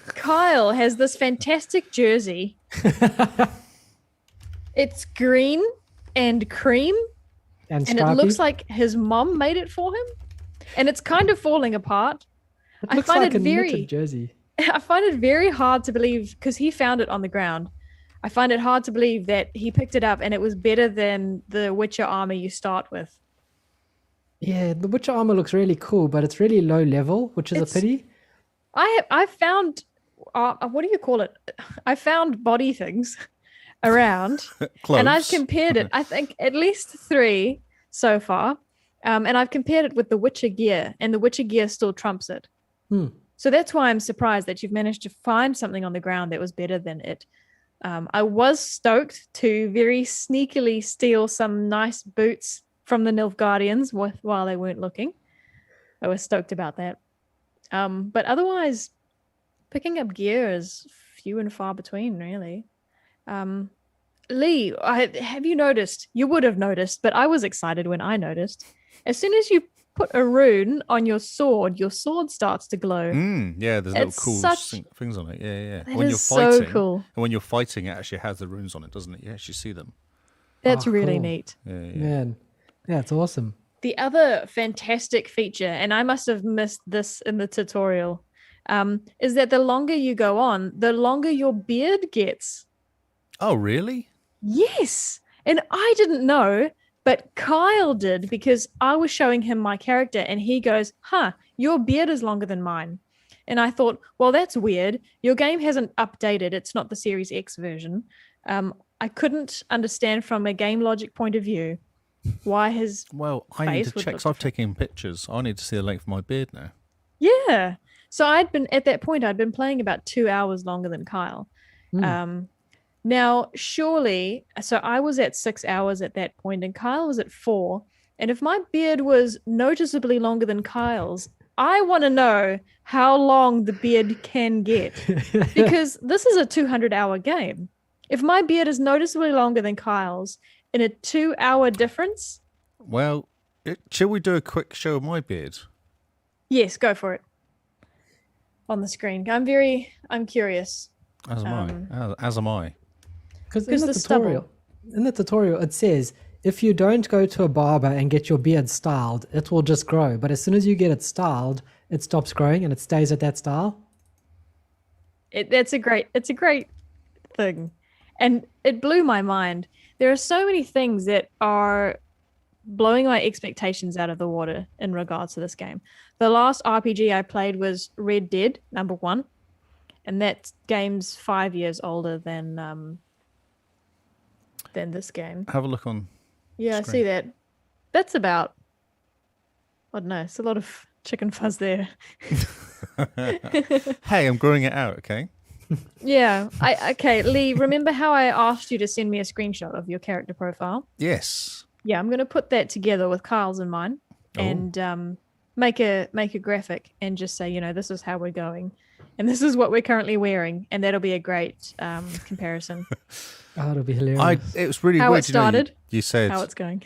Kyle has this fantastic jersey. It's green and cream, And and stripy. it looks like his mom made it for him. And it's kind of falling apart. It I looks find like it a very- knitted jersey. I find it very hard to believe because he found it on the ground. I find it hard to believe that he picked it up and it was better than the Witcher armor you start with. Yeah, the Witcher armor looks really cool, but it's really low level, which is It's- a pity. I found what do you call it? I found body things around. Clothes. And I've compared it. I think at least 3 so far. And I've compared it with the Witcher gear, and the Witcher gear still trumps it. Hmm. So that's why I'm surprised that you've managed to find something on the ground that was better than it. I was stoked to very sneakily steal some nice boots from the Nilfgaardians while they weren't looking. I was stoked about that. But otherwise, picking up gear is few and far between, really. Lee, have you noticed? You would have noticed, but I was excited when I noticed. As soon as you put a rune on your sword starts to glow. Yeah, there's little It's cool such- things on it. Yeah. That When is you're so fighting, cool. and when you're fighting, it actually has the runes on it, doesn't it? You actually see them. That's Oh, really cool. neat. Yeah. Man, yeah, it's awesome. The other fantastic feature, and I must have missed this in the tutorial, is that the longer you go on, the longer your beard gets. Oh, really? Yes. And I didn't know, but Kyle did because I was showing him my character and he goes, your beard is longer than mine. And I thought, well, that's weird. Your game hasn't updated. It's not the Series X version. I couldn't understand from a game logic point of view why his Well, I need face to would check. look 'Cause I've taken pictures. I need to see the length of my beard now. Yeah. So I'd been at that point, I'd been playing about 2 hours longer than Kyle. Now, surely, so I was at 6 hours at that point and Kyle was at 4. And if my beard was noticeably longer than Kyle's, I want to know how long the beard can get because this is a 200-hour game. If my beard is noticeably longer than Kyle's in a 2-hour difference, Well, shall we do a quick show of my beard? yes, go for it. On the screen. I'm curious. As am I. As am I. Because in 'Cause the the tutorial, it says if you don't go to a barber and get your beard styled, it will just grow. But as soon as you get it styled, it stops growing and it stays at that style. It's a great thing. And it blew my mind. There are so many things that are blowing my expectations out of the water in regards to this game. The last RPG I played was Red Dead, number 1. And that game's 5 years older than this game. Have a look on. Yeah, I Screen. see that. That's about I don't know. It's a lot of chicken fuzz there. Hey, I'm growing it out, okay? Yeah. Okay, Lee, remember how I asked you to send me a screenshot of your character profile? Yes. Yeah, I'm gonna put that together with Carl's and mine and make a graphic and just say, this is how we're going. And this is what we're currently wearing, and that'll be a great comparison. Oh, it'll be hilarious. It was really How weird. it started, You said how it's going.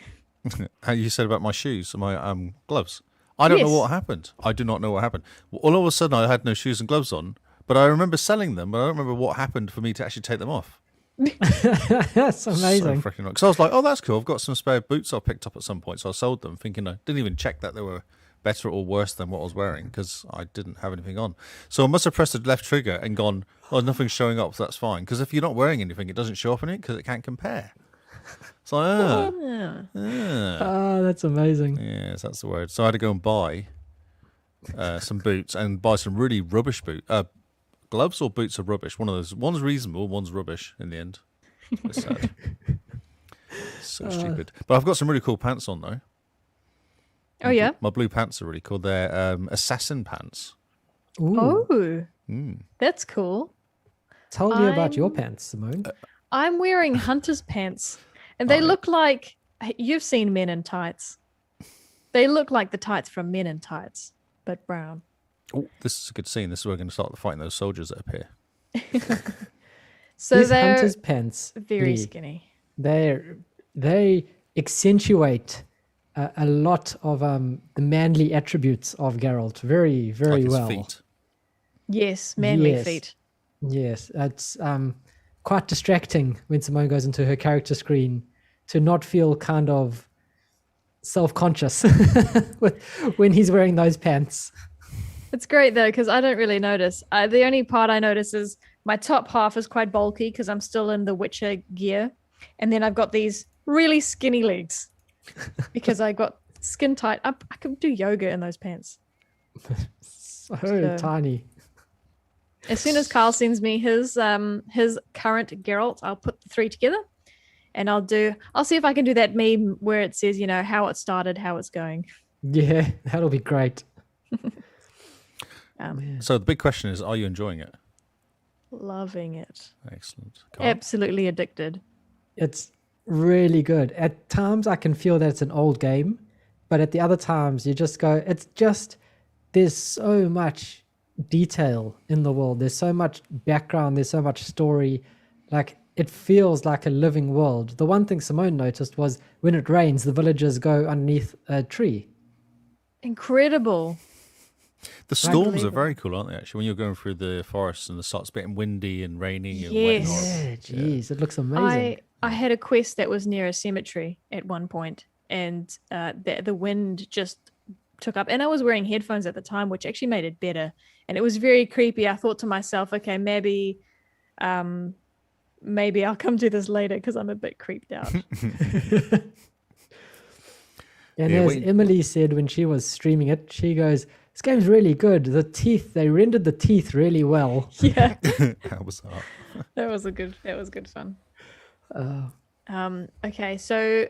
how you said about my shoes and my gloves. I don't know Yes. what happened. I do not know what happened. All of a sudden, I had no shoes and gloves on, but I remember selling them. But I don't remember what happened for me to actually take them off. That's amazing. So freaking because I was like, oh, that's cool. I've got some spare boots I picked up at some point, so I sold them, thinking I didn't even check that they were better or worse than what I was wearing because I didn't have anything on. So I must have pressed the left trigger and gone, oh, nothing's showing up, so that's fine. Because if you're not wearing anything, it doesn't show up in it because it can't compare. It's like, Oh, that's amazing. yes, that's the word. So I had to go and buy some boots and buy some really rubbish gloves or boots are rubbish. One of those. One's reasonable, one's rubbish in the end. It's sad. So stupid. But I've got some really cool pants on though. Oh yeah. My blue pants are really cool. They're assassin pants. Ooh. Oh, that's cool. Tell me about your pants, Simone. I'm wearing hunter's pants, and they look like you've seen Men in Tights. They look like the tights from Men in Tights, but brown. Oh, this is a good scene. This is where we're going to start fighting those soldiers that appear. So These they're hunter's pants, very Lee, skinny. they accentuate a lot of the manly attributes of Geralt very, very Like his well. feet. Yes, manly Yes. feet. Yes, it's quite distracting when Simone goes into her character screen to not feel kind of self-conscious when he's wearing those pants. It's great though because I don't really notice. The only part I notice is my top half is quite bulky because I'm still in the Witcher gear, and then I've got these really skinny legs because I got skin tight. I could do yoga in those pants. So tiny. As soon as Carl sends me his current Geralt, I'll put the three together, and I'll see if I can do that meme where it says, how it started, how it's going. Yeah, that'll be great. So the big question is, are you enjoying it? Loving it. Excellent. Carl? Absolutely addicted. It's really good. At times I can feel that it's an old game, but at the other times you just go, there's so much detail in the world. There's so much background. There's so much story. Like it feels like a living world. The one thing Simone noticed was when it rains, the villagers go underneath a tree. Incredible. The storms are very cool, aren't they? Actually, when you're going through the forest and it starts getting windy and rainy and Yes. whatnot. Yeah, geez, it looks amazing. I had a quest that was near a cemetery at one point, and the wind just took up, and I was wearing headphones at the time, which actually made it better. And it was very creepy. I thought to myself, okay, maybe I'll come to this later because I'm a bit creeped out. And as Emily said when she was streaming it, she goes, this game's really good. The teeth, they rendered the teeth really well. Yeah, How was that? that was good fun. Okay, so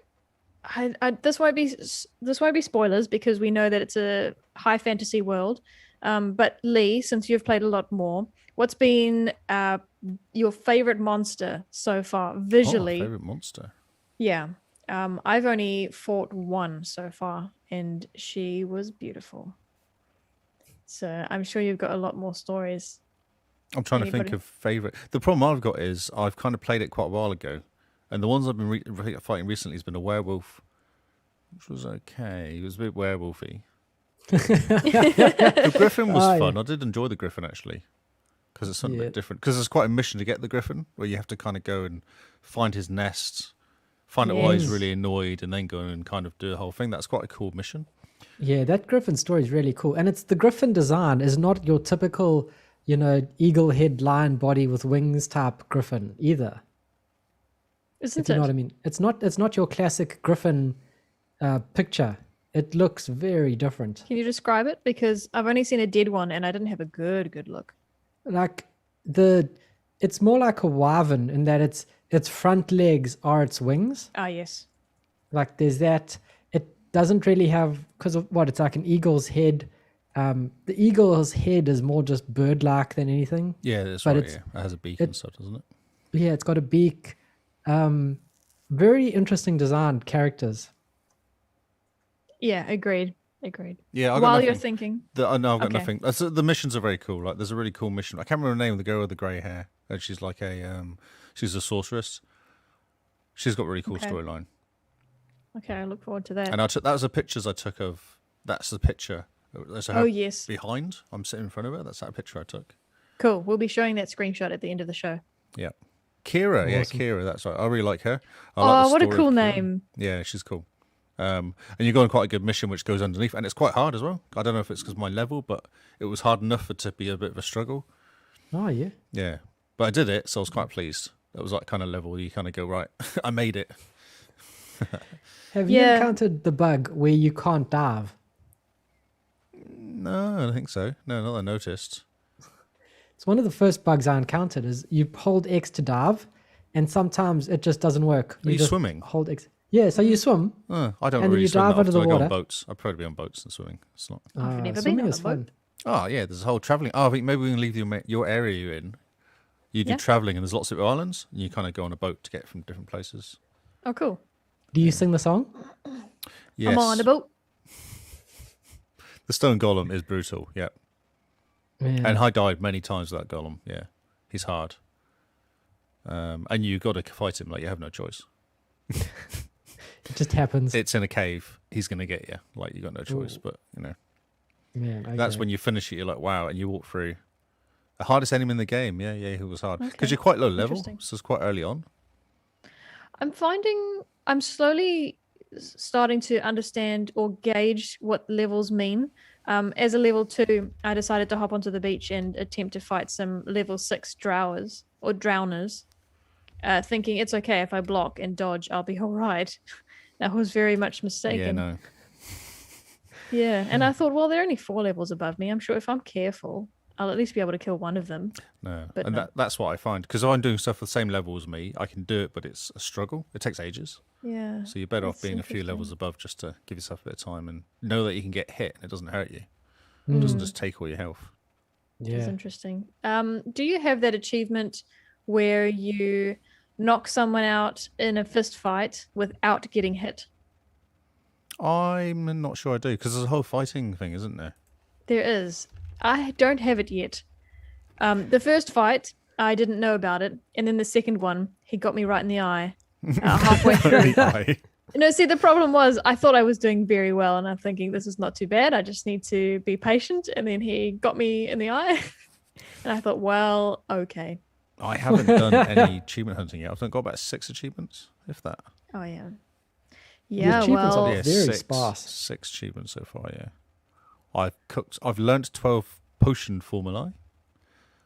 this won't be spoilers because we know that it's a high fantasy world. But Lee, since you've played a lot more, what's been your favorite monster so far visually? Favorite monster. Yeah. I've only fought one so far, and she was beautiful. So I'm sure you've got a lot more stories. I'm trying to think of favorite. The problem I've got is I've kind of played it quite a while ago, and the ones I've been fighting recently has been a werewolf, which was okay. It was a bit werewolfy. The griffin was fun. I did enjoy the griffin actually, because it's something a bit different. Because it's quite a mission to get the griffin, where you have to kind of go and find his nest, find out why he's really annoyed, and then go and kind of do the whole thing. That's quite a cool mission. Yeah, that griffin story is really cool. And it's the griffin design is not your typical, eagle head, lion body with wings type griffin either. Isn't if you know what I mean? It's not your classic griffin picture. It looks very different. Can you describe it? Because I've only seen a dead one and I didn't have a good look. Like it's more like a wyvern in that its front legs are its wings. Ah, yes. Like there's that. doesn't really have, because of what, it's like an eagle's head. The eagle's head is more just bird-like than anything. Yeah, that's But right. it's- Yeah, it has a beak and stuff, doesn't it? Yeah, it's got a beak. Very interesting designed characters. Yeah, agreed. Yeah, I got While nothing. you're thinking, No, I've got Okay. nothing. The missions are very cool. Like, there's a really cool mission. I can't remember the name of the girl with the grey hair. And she's like she's a sorceress. She's got a really cool Okay. storyline. okay, I look forward to that. And that was the pictures I took of. That's the picture. There's her Oh yes, behind. I'm sitting in front of her. That's that picture I took. cool. We'll be showing that screenshot at the end of the show. Yeah, Kira. Yeah, Awesome. Kira. That's right. I really like her. I like Oh, the what a story cool of Kira. name! Yeah, she's cool. And you go on quite a good mission which goes underneath, and it's quite hard as well. I don't know if it's because my level, but it was hard enough for it to be a bit of a struggle. Oh, yeah. Yeah, but I did it, so I was quite pleased. That was like kind of level where you kind of go, right, I made it. Have you Yeah. encountered the bug where you can't dive? No, I don't think so. No, not that I noticed. It's one of the first bugs I encountered is you hold X to dive, and sometimes it just doesn't work. Are you just swimming? Hold X. Yeah, so you swim. I don't And then really you swim dive that under often. the I go on water. boats. I'd probably be on boats than swimming. It's not. I've never been Swimming on is a boat. fun. Oh yeah, there's a whole traveling. Oh, I think maybe we can leave your area you're in. You do Yeah. traveling, and there's lots of islands, and you kind of go on a boat to get from different places. Oh, cool. Do you sing the song? Yes. I'm on a boat. The stone golem is brutal. Yeah. Yeah. And I died many times with that golem. Yeah, he's hard. And you got to fight him. Like, you have no choice. It just happens. It's in a cave. He's going to get you. Like, you got no choice. Ooh. But you know, Yeah, that's okay. when you finish it. You're like, wow, and you walk through the hardest enemy in the game. Yeah, he was hard because Okay. you're quite low level, Interesting. so it's quite early on. I'm finding I'm slowly starting to understand or gauge what levels mean. As a level 2, I decided to hop onto the beach and attempt to fight some level 6 drowers or drowners, thinking it's okay if I block and dodge, I'll be all right. That was very much mistaken. Yeah, no. Yeah, and I thought, well, they're only 4 levels above me. I'm sure if I'm careful, I'll at least be able to kill one of them. No, But and no. that's what I find because if I'm doing stuff at the same level as me, I can do it, but it's a struggle. It takes ages, Yeah. so you're better off That's being a few interesting. levels above just to give yourself a bit of time and know that you can get hit and it doesn't hurt you. It Mm. doesn't just take all your health. That's Yeah. interesting. Do you have that achievement where you knock someone out in a fist fight without getting hit? I'm not sure I do because there's a whole fighting thing, isn't there? There is. I don't have it yet. The first fight, I didn't know about it, and then the second one, he got me right in the eye halfway through. Aye. No, see, the problem was I thought I was doing very well, and I'm thinking this is not too bad. I just need to be patient, and then he got me in the eye, and I thought, well, okay. I haven't done any achievement hunting yet. I've got about 6 achievements, if that. Oh yeah, The yeah. achievements are Well, Yeah, very 6, sparse. 6 achievements so far. Yeah, I've learnt 12 potion formulae.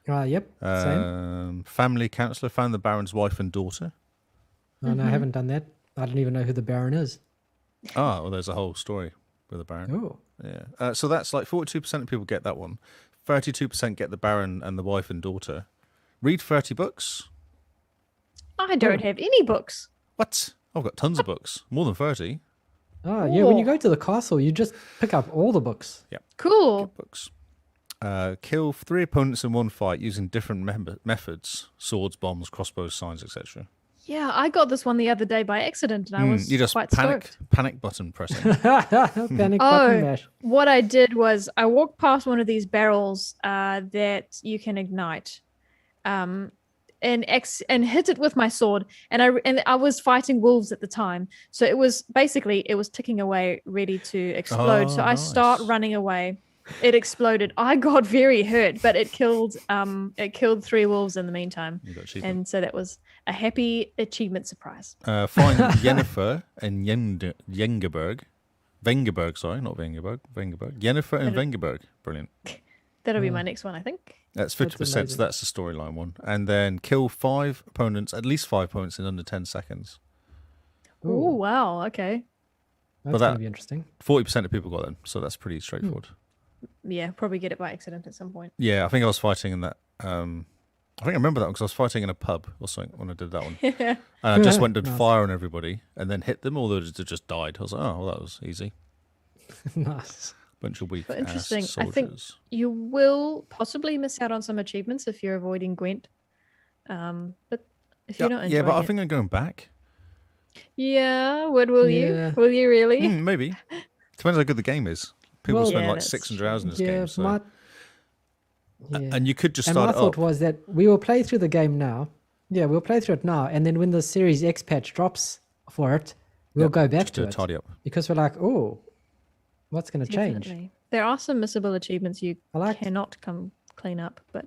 Yep. Same. Family counselor, found the Baron's wife and daughter. Oh, no, I haven't done that. I don't even know who the Baron is. Ah, well, there's a whole story with the Baron. Oh. Yeah. So that's like 42% of people get that one. 32% get the Baron and the wife and daughter. Read 30 books. I don't have any books. What? I've got tons of books. More than 30. Oh, yeah. When you Oh. go to the castle, you just pick up all the books. Cool. Books. Kill 3 opponents in one fight using different methods. Swords, bombs, crossbows, signs, etc. Yeah, I got this one the other day by accident, and I was You just quite panic stoked. button pressing. Panic Oh. button mash. What I did was I walked past one of these barrels that you can ignite, and hit it with my sword. And I was fighting wolves at the time, so it was ticking away, ready to explode. Oh, so I start nice. running away. It exploded. I got very hurt, but it killed 3 wolves in the meantime. You got achievement. And so that was a happy achievement surprise. Find Yennefer and Vengerberg. Vengerberg, sorry, not Vengerberg. Vengerberg. Yennefer and Vengerberg. Brilliant. That'll be my next one, I think. That's That's 50%, so amazing. that's the storyline one. And then kill 5 opponents, at least 5 opponents in under 10 seconds. Oh Ooh, wow, okay. that's that- going to be interesting. 40% of people got them, so that's pretty straightforward. Yeah, probably get it by accident at some point. Yeah, I think I was fighting in that I think I remember that because I was fighting in a pub or something when I did that one. Yeah. And I just went and Nice. fire on everybody and then hit them, or they just died. I was like, oh, well, that was easy. Nice. Bunch of weak But ass interesting. I soldiers. think you will possibly miss out on some achievements if you're avoiding Gwent. But if you're not enjoying Yeah, but I it, think I'm going back. yeah, will you? Yeah. Will you really? Maybe. Depends how good the game is. People Well, spend Yeah, like that's 600 hours in this Yeah, game. So. yeah. And you could just And my start it thought up. was that we will play through the game now. Yeah, we'll play through it now, and then when the Series X patch drops for it, we'll Yep, go back just do to a it tidy up. because we're like, oh, what's going to change? Definitely. There are some missable achievements you I like. cannot come clean up, but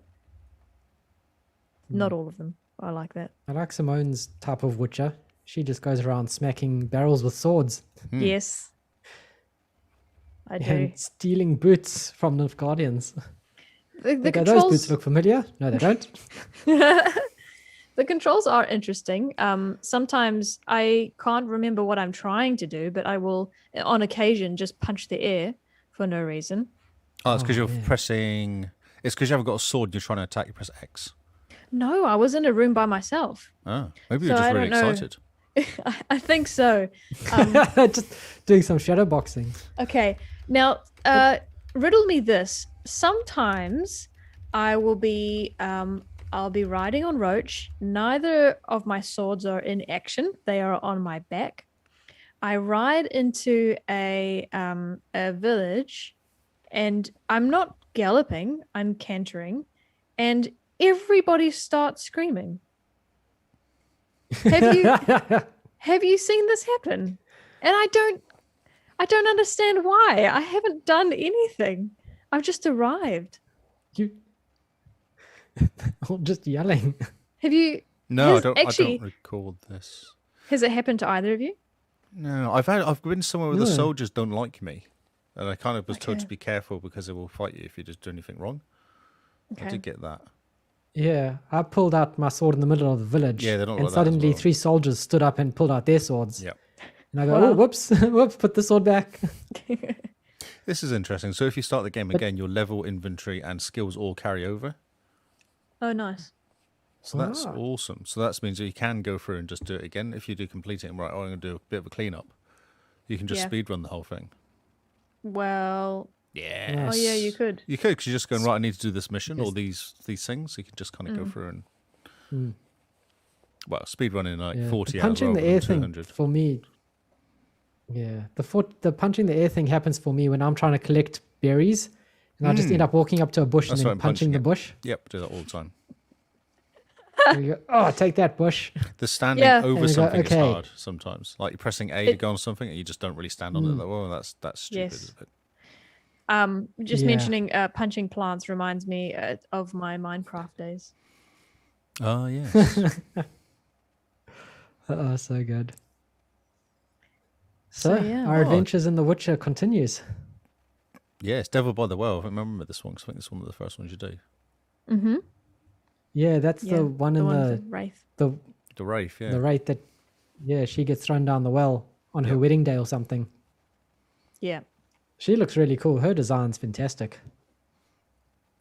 not all of them. I like that. I like Simone's type of Witcher. She just goes around smacking barrels with swords Yes, I do. and stealing boots from the Guardians. The Those boots controls, look familiar. No, they don't. the controls are interesting. Sometimes I can't remember what I'm trying to do, but I will, on occasion, just punch the air for no reason. Oh, it's because Oh, you're man. pressing. It's because you haven't got a sword and you're trying to attack. You press X. No, I was in a room by myself. Oh, maybe So you're just I really don't know. excited. I think so. Just doing some shadow boxing. Okay, now riddle me this. Sometimes I will be I'll be riding on Roach. Neither of my swords are in action; they are on my back. I ride into a village, and I'm not galloping; I'm cantering, and everybody starts screaming. Have you seen this happen? And I don't understand why. I haven't done anything. I've just arrived. You all just yelling. Have you? No, has I don't actually- record this. Has it happened to either of you? No, I've been somewhere where the No. soldiers don't like me, and I kind of was told Okay. to be careful because they will fight you if you just do anything wrong. I Okay. did get that. Yeah, I pulled out my sword in the middle of the village. Yeah, they don't and like that as suddenly well. 3 soldiers stood up and pulled out their swords. Yep. And I go, Wow. oh, whoops, whoops, put the sword back. This is interesting. So if you start the game again, your level, inventory, and skills all carry over. Oh, nice. So that's Ah. awesome. So that means that you can go through and just do it again. If you do complete it and right, oh, I'm going to do a bit of a cleanup, you can just Yeah. speedrun the whole thing. Well, Yeah. oh yeah, you could. You could, because you're just going, right, I need to do this mission or Yes. these things. You can just kind of go through and, Mm. well, speedrun in like Yeah. 40 The hours punching rather the than air thing 200. for me. Yeah, the punching the air thing happens for me when I'm trying to collect berries, and I just end up walking up to a bush That's and why then I'm punching punching the it. bush. Yep, do that all the time. And you go, oh, take that bush. The standing Yeah. over And you go, something okay. is hard sometimes. Like you're pressing A to It- go on something and you just don't really stand on it. Like, oh, that's stupid. Yes. Isn't it? Just Yeah. mentioning punching plants reminds me of my Minecraft days. Oh, yes. Oh, so good. So, yeah. our Oh. adventures in The Witcher continues. Yes, Devil by the Well. I remember this one 'cause I think it's one of the first ones you do. Mm-hmm. Yeah, that's Yeah, the one in with the the wraith. the The Wraith, yeah. the rate that, yeah, she gets thrown down the well on her Yep. wedding day or something. Yeah. She looks really cool. Her design's fantastic.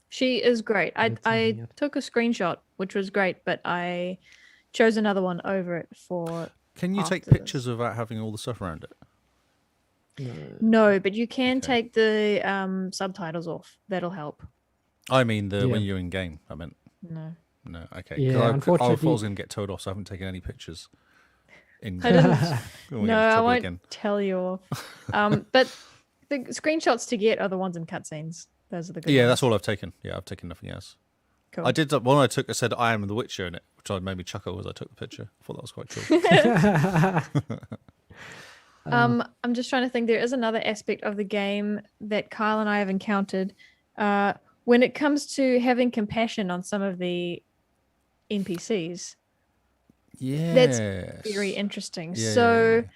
She is great. I That's something else. took a screenshot, which was great, but I chose another one over it for Can you take after this. pictures without having all the stuff around it? no, but you can Okay. take the subtitles off. That'll help. I mean, when Yeah. you're in game, I meant. No. No, okay. 'Cause Yeah, I unfortunately- was going to get told off, so I haven't taken any pictures. In I didn't We'll get in no, I trouble won't again. tell you off. But the screenshots to get are the ones in cutscenes. Those are the good Yeah, ones. that's all I've taken. Yeah, I've taken nothing else. Cool. I did one I took. I said I am the Witcher in it, which made me chuckle as I took the picture. I thought that was quite cool. I'm just trying to think. There is another aspect of the game that Kyle and I have encountered. When it comes to having compassion on some of the NPCs, Yeah, very interesting. Yeah, So, yeah,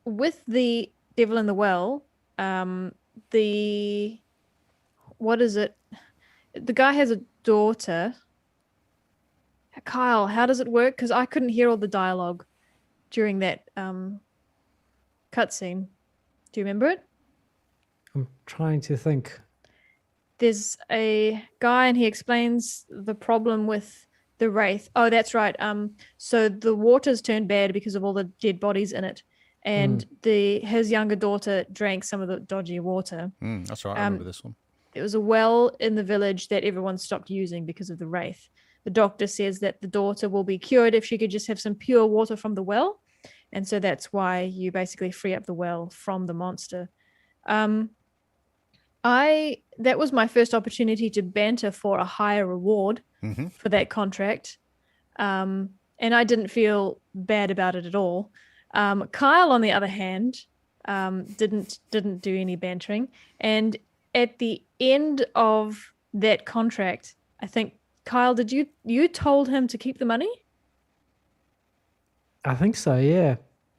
with the Devil in the Well, the what is it? The guy has a daughter. Kyle, how does it work? Because I couldn't hear all the dialogue during that cutscene. Do you remember it? I'm trying to think. There's a guy and he explains the problem with The Wraith. Oh, that's right. So the water's turned bad because of all the dead bodies in it, and his younger daughter drank some of the dodgy water. That's right. I remember this one. It was a well in the village that everyone stopped using because of the Wraith. The doctor says that the daughter will be cured if she could just have some pure water from the well, and so that's why you basically free up the well from the monster. That was my first opportunity to banter for a higher reward for that contract, and I didn't feel bad about it at all. Kyle, on the other hand, didn't do any bantering, and at the end of that contract, I think, Kyle, did you told him to keep the money? I think so, yeah.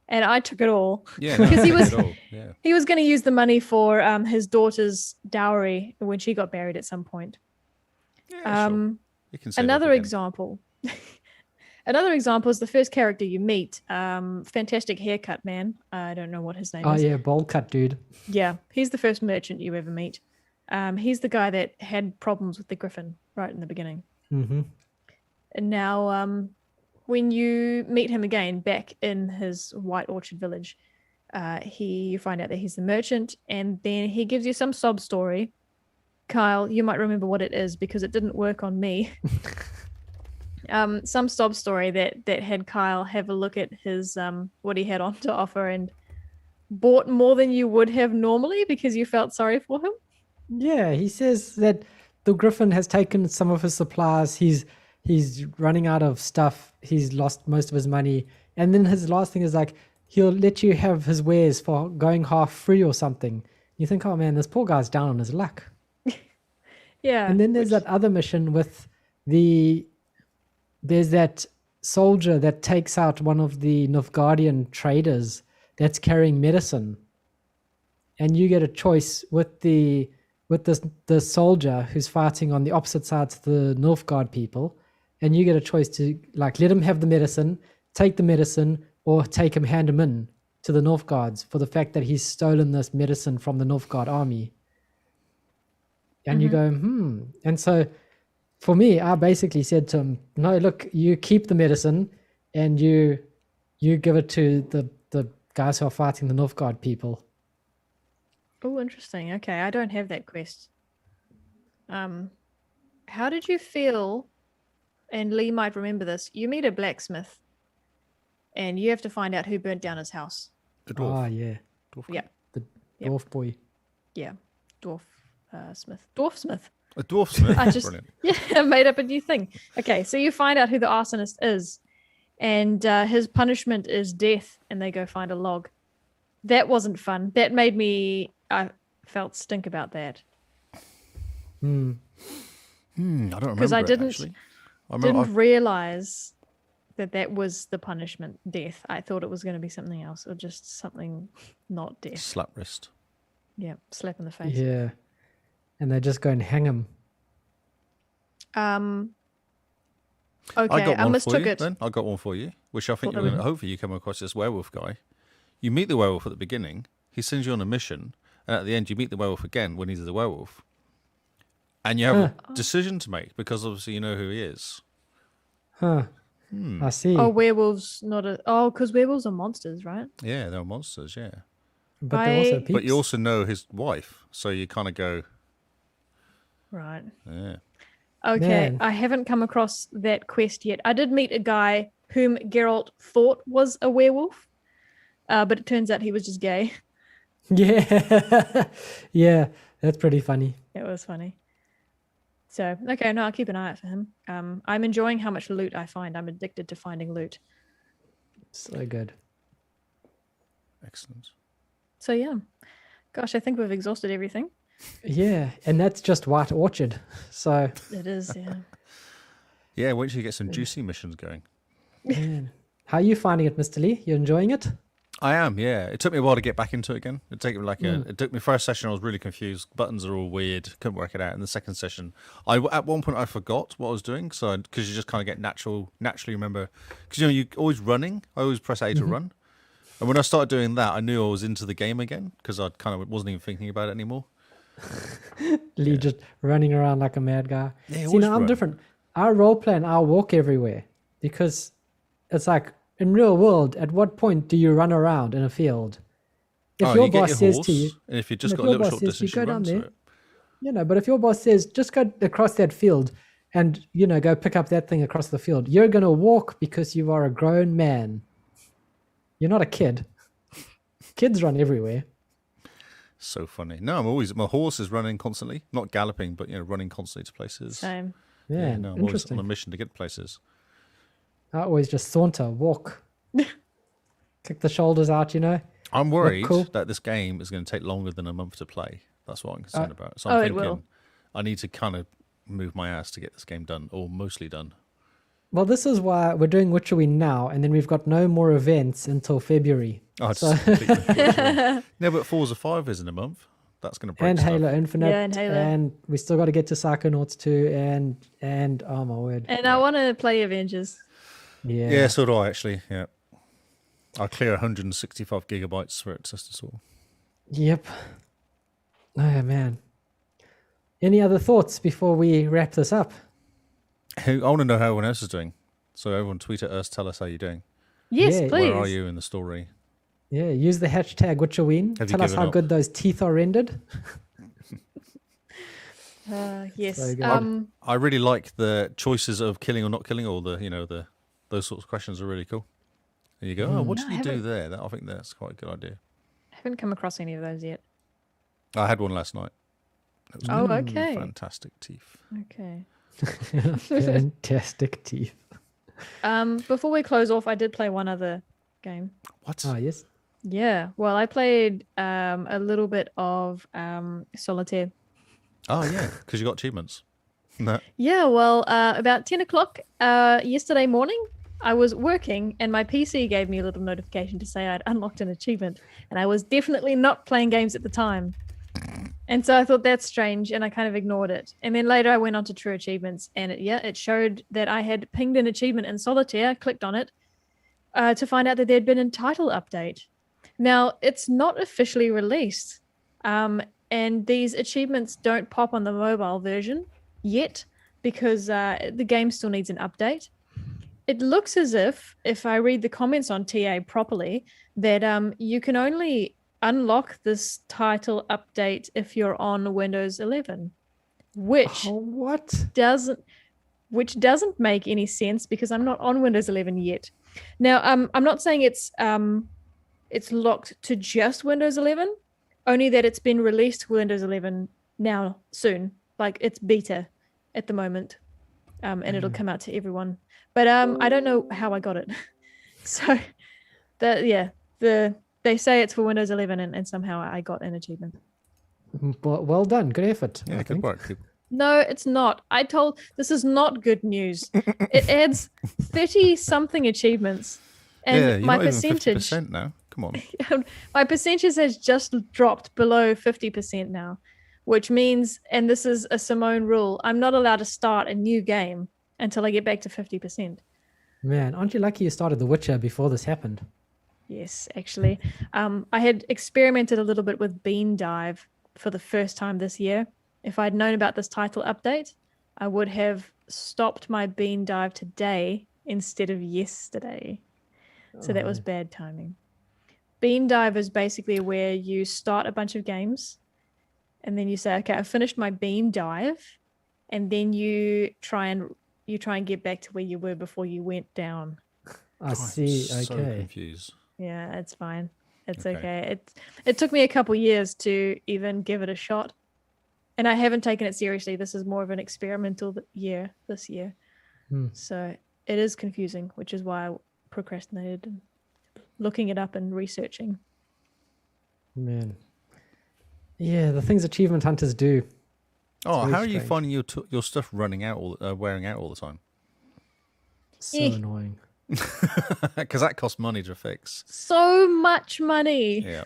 And I took it all. Yeah, because he was Yeah. he was going to use the money for his daughter's dowry when she got married at some point. Yeah, sure. You can say Another that again. example. Another example is the first character you meet. Fantastic haircut man. I don't know what his name is. Oh yeah, bowl cut dude. Yeah, he's the first merchant you ever meet. He's the guy that had problems with the griffin right in the beginning. Mm-hmm. And now, when you meet him again back in his White Orchard village, you find out that he's the merchant, and then he gives you some sob story. Kyle, you might remember what it is because it didn't work on me. Some sob story that had Kyle have a look at his what he had on to offer and bought more than you would have normally because you felt sorry for him. Yeah, he says that the griffin has taken some of his supplies. He's running out of stuff. He's lost most of his money. And then his last thing is like, he'll let you have his wares for going half free or something. You think, oh man, this poor guy's down on his luck. Yeah. And then there's that other mission with there's that soldier that takes out one of the Nilfgaardian traders that's carrying medicine. And you get a choice with the soldier who's fighting on the opposite side to the Nilfgaard people, and you get a choice to like let him have the medicine, take the medicine, or take him, hand him in to the Nilfgaards for the fact that he's stolen this medicine from the Nilfgaard army. And you go, And so for me, I basically said to him, no, look, you keep the medicine and you give it to the guys who are fighting the Nilfgaard people. Oh, interesting. Okay, I don't have that quest. How did you feel? And Lee might remember this. You meet a blacksmith, and you have to find out who burnt down his house. The dwarf. Oh, yeah. Dwarf. Yeah, The Yep. dwarf boy. yeah, dwarf smith. Dwarf smith. A dwarf smith. I just Brilliant. I made up a new thing. Okay, so you find out who the arsonist is, and his punishment is death, and they go find a log. That wasn't fun. That made me. I felt stink about that. I don't remember Because I didn't actually. I remember didn't realize that was the punishment, death. I thought it was going to be something else, or just something not death. slap wrist. Yeah, slap in the face. Yeah. And they just go and hang him. Okay, I got I one for mistook you. it. Then I got one for you, which I think What you're are gonna, hopefully you come across this werewolf guy. You meet the werewolf at the beginning. He sends you on a mission, and at the end you meet the werewolf again when he's the werewolf, and you have a decision to make because obviously you know who he is. Huh. I see. Oh, werewolves not a. Oh, because werewolves are monsters, right? Yeah, they're monsters. Yeah, but they're also I- peeps. but you also know his wife, so you kind of go, Right. yeah. Okay, Man. I haven't come across that quest yet. I did meet a guy whom Geralt thought was a werewolf, but it turns out he was just gay. Yeah. Yeah. That's pretty funny. It was funny. So, okay, no, I'll keep an eye out for him. I'm enjoying how much loot I find. I'm addicted to finding loot. So good. Excellent. So, yeah. Gosh, I think we've exhausted everything. Yeah. And that's just White Orchard. So, It is, yeah. Yeah, wait till you get some juicy missions going. man. How are you finding it, Mr. Lee? You enjoying it? I am, yeah. It took me a while to get back into it again. It took me first session. I was really confused. Buttons are all weird. Couldn't work it out. In the second session, at one point I forgot what I was doing. So because you just kind of get naturally remember because you always running. I always press A to run, and when I started doing that, I knew I was into the game again because I kind of wasn't even thinking about it anymore. Lee just running around like a mad guy. Yeah, See, always now I'm run. different. our role play and our walk everywhere, because it's like in real world, at what point do you run around in a field? If your you get boss your says horse, to you, and if you've just if got a your little boss short says you distance, go you down run to there, it. but if your boss says just go across that field and go pick up that thing across the field, you're gonna walk because you are a grown man. You're not a kid. Kids run everywhere. So funny. No, my horse is running constantly, not galloping, but running constantly to places. Same. Yeah, no, I'm always interesting. on a mission to get places. I always just saunter, walk, kick the shoulders out. I'm worried cool. that this game is going to take longer than a month to play. That's what I'm concerned about. So Oh, I'm it will. thinking I need to kind of move my ass to get this game done, or mostly done. Well, this is why we're doing Witcherween now, and then we've got no more events until February. Oh, it's completely unfortunate. No, but Forza 5 is in a month. That's going to break And stuff. Halo Infinite, Yeah, and Halo. we still got to get to Psychonauts 2, and oh my word. And I want to play Avengers. Yeah. So do I, actually. Yeah. I'll clear 165 gigabytes for it just as well. Yep. Oh, man. Any other thoughts before we wrap this up? I want to know how everyone else is doing. So everyone tweet at us, tell us how you're doing. Yes, Yeah. please. Where are you in the story? Yeah, use the hashtag Witcherween. Have you Tell us given how up? good those teeth are rendered. Yes. So good. I really like the choices of killing or not killing, or those sorts of questions are really cool. And you go, oh, what No, did I you do haven't- there? I think that's quite a good idea. I haven't come across any of those yet. I had one last night. It was Oh, good. okay. Fantastic teeth. Okay. Fantastic teeth. Before we close off, I did play one other game. What? Oh, yes. Yeah. Well, I played a little bit of Solitaire. Oh, yeah, because you got achievements. No. Yeah, well, about 10 o'clock yesterday morning, I was working and my PC gave me a little notification to say I'd unlocked an achievement. And I was definitely not playing games at the time. And so I thought that's strange and I kind of ignored it. And then later I went on to True Achievements and it showed that I had pinged an achievement in Solitaire, clicked on it to find out that there'd been a title update. Now, it's not officially released. And these achievements don't pop on the mobile version yet because the game still needs an update. It looks as if I read the comments on TA properly, that you can only unlock this title update if you're on Windows 11, which What? doesn't make any sense because I'm not on Windows 11 yet. Now, I'm not saying it's locked to just Windows 11, only that it's been released to Windows 11 now soon. Like it's beta at the moment, and it'll come out to everyone. But I don't know how I got it. So they say it's for Windows 11, and somehow I got an achievement. Well done. Good effort. Yeah, I good think. work, people. No, it's not. This is not good news. It adds 30 something achievements. And Yeah, you're my not even percentage 50% now. Come on. my percentage has just dropped below 50% now, which means, and this is a Simone rule, I'm not allowed to start a new game until I get back to 50%. Man, aren't you lucky you started The Witcher before this happened? Yes, actually. I had experimented a little bit with Bean Dive for the first time this year. If I'd known about this title update, I would have stopped my Bean Dive today instead of yesterday. So that was bad timing. Bean Dive is basically where you start a bunch of games and then you say, okay, I finished my Bean Dive, and then you try and get back to where you were before you went down. I see. So Okay. confused. Yeah, it's fine. It's Okay. okay. It took me a couple years to even give it a shot. And I haven't taken it seriously. This is more of an experimental year this year. So it is confusing, which is why I procrastinated and looking it up and researching. Man. Yeah, the things achievement hunters do. Oh, very how are you strange. finding your stuff running out, wearing out all the time? So Eh. annoying. Because that costs money to fix. So much money. Yeah.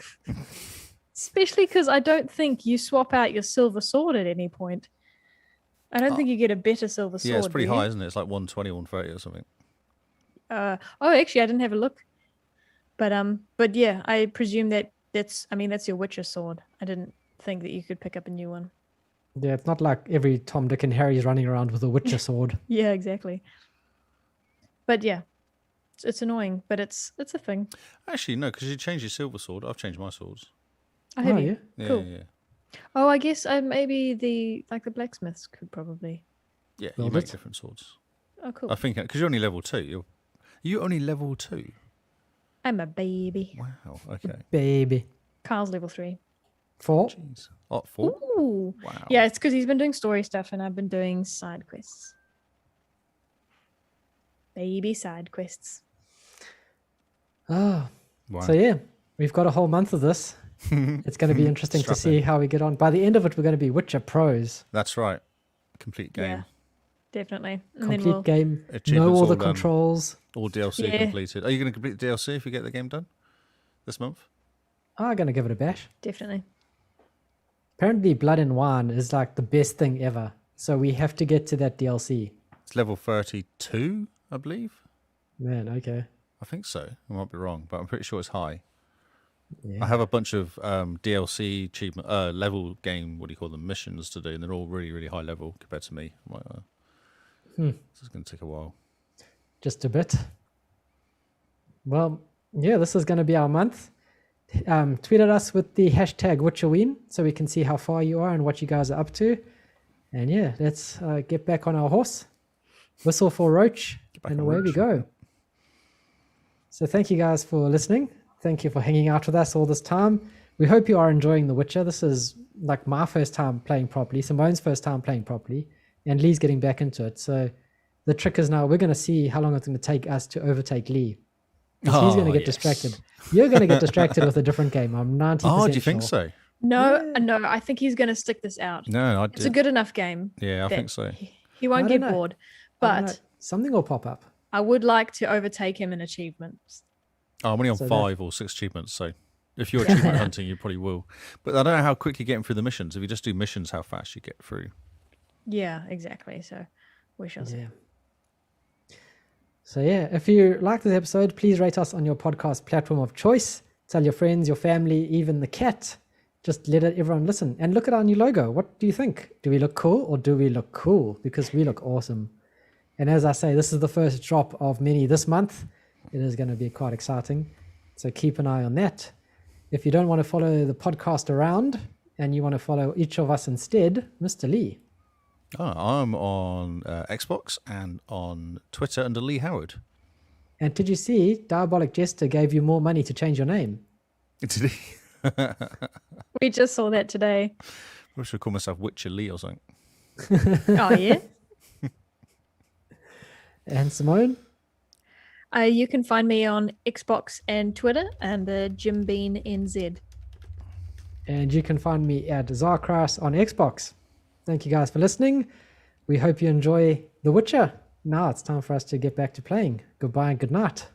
Especially because I don't think you swap out your silver sword at any point. I don't think you get a better silver sword. Yeah, it's pretty do you? high, isn't it? It's like 120, 130 or something. Actually, I didn't have a look. But yeah, I presume that's your Witcher sword. I didn't think that you could pick up a new one. Yeah, it's not like every Tom, Dick, and Harry's running around with a Witcher sword. Yeah, exactly. But yeah, it's annoying, but it's a thing. Actually, no, because you changed your silver sword. I've changed my swords. I have Oh, you. yeah. Cool. Yeah. Oh, I guess maybe the blacksmiths could probably. Yeah, Well, you make that's- different swords. Oh, cool. I think because you're only level 2. You only level 2. I'm a baby. Wow. Okay. Baby. Carl's level 3. 4. Jeez. Oh, 4? Ooh. Wow. Yeah, it's because he's been doing story stuff and I've been doing side quests. Baby side quests. Oh, Wow. so yeah, we've got a whole month of this. It's going to be interesting to Strap see in. how we get on. By the end of it, we're going to be Witcher pros. That's right. Complete game. Yeah, definitely. And Complete then we'll. game. Know Achievements all the all done. controls. All DLC Yeah. completed. Are you going to complete the DLC if you get the game done this month? I'm going to give it a bash. Definitely. Apparently, Blood and Wine is like the best thing ever. So we have to get to that DLC. It's level 32, I believe. Man, okay. I think so. I might be wrong, but I'm pretty sure it's high. Yeah. I have a bunch of DLC achievement level game. What do you call them? Missions to do, and they're all really, really high level compared to me. I'm like, this is going to take a while. Just a bit. Well, yeah, this is going to be our month. Tweet at us with the hashtag Witcherween so we can see how far you are and what you guys are up to. And yeah, let's get back on our horse. Whistle for Roach, back and on away we Roach. go. So thank you guys for listening. Thank you for hanging out with us all this time. We hope you are enjoying The Witcher. This is like my first time playing properly, Simone's first time playing properly, and Lee's getting back into it. So the trick is now we're going to see how long it's going to take us to overtake Lee. 'Cause he's going to get distracted. You're going to get distracted with a different game. I'm 90% Oh, do you think sure. so? No, I think he's going to stick this out. No, I It's a did. good enough game. Yeah, I that think so. He won't I get don't know. bored. I don't know. But Something will pop up. I would like to overtake him in achievements. Oh, I'm only on So 5 or 6 achievements, so if you're achievement hunting, you probably will. But I don't know how quick you get through the missions. If you just do missions, how fast you get through. Yeah, exactly. So we shall see. Yeah. So yeah, if you like this episode, please rate us on your podcast platform of choice. Tell your friends, your family, even the cat. Just let everyone listen. And look at our new logo. What do you think? Do we look cool or do we look cool? Because we look awesome. And as I say, this is the first drop of many this month. It is going to be quite exciting. So keep an eye on that. If you don't want to follow the podcast around and you want to follow each of us instead, Mr. Lee. Oh, I'm on Xbox and on Twitter under Lee Howard. And did you see Diabolic Jester gave you more money to change your name? Did he? We just saw that today. I should call myself Witcher Lee or something. Oh, yeah? And Simone? You can find me on Xbox and Twitter and the Jim Bean NZ. And you can find me at XarCrius on Xbox. Thank you guys for listening. We hope you enjoy The Witcher. Now it's time for us to get back to playing. Goodbye and good night.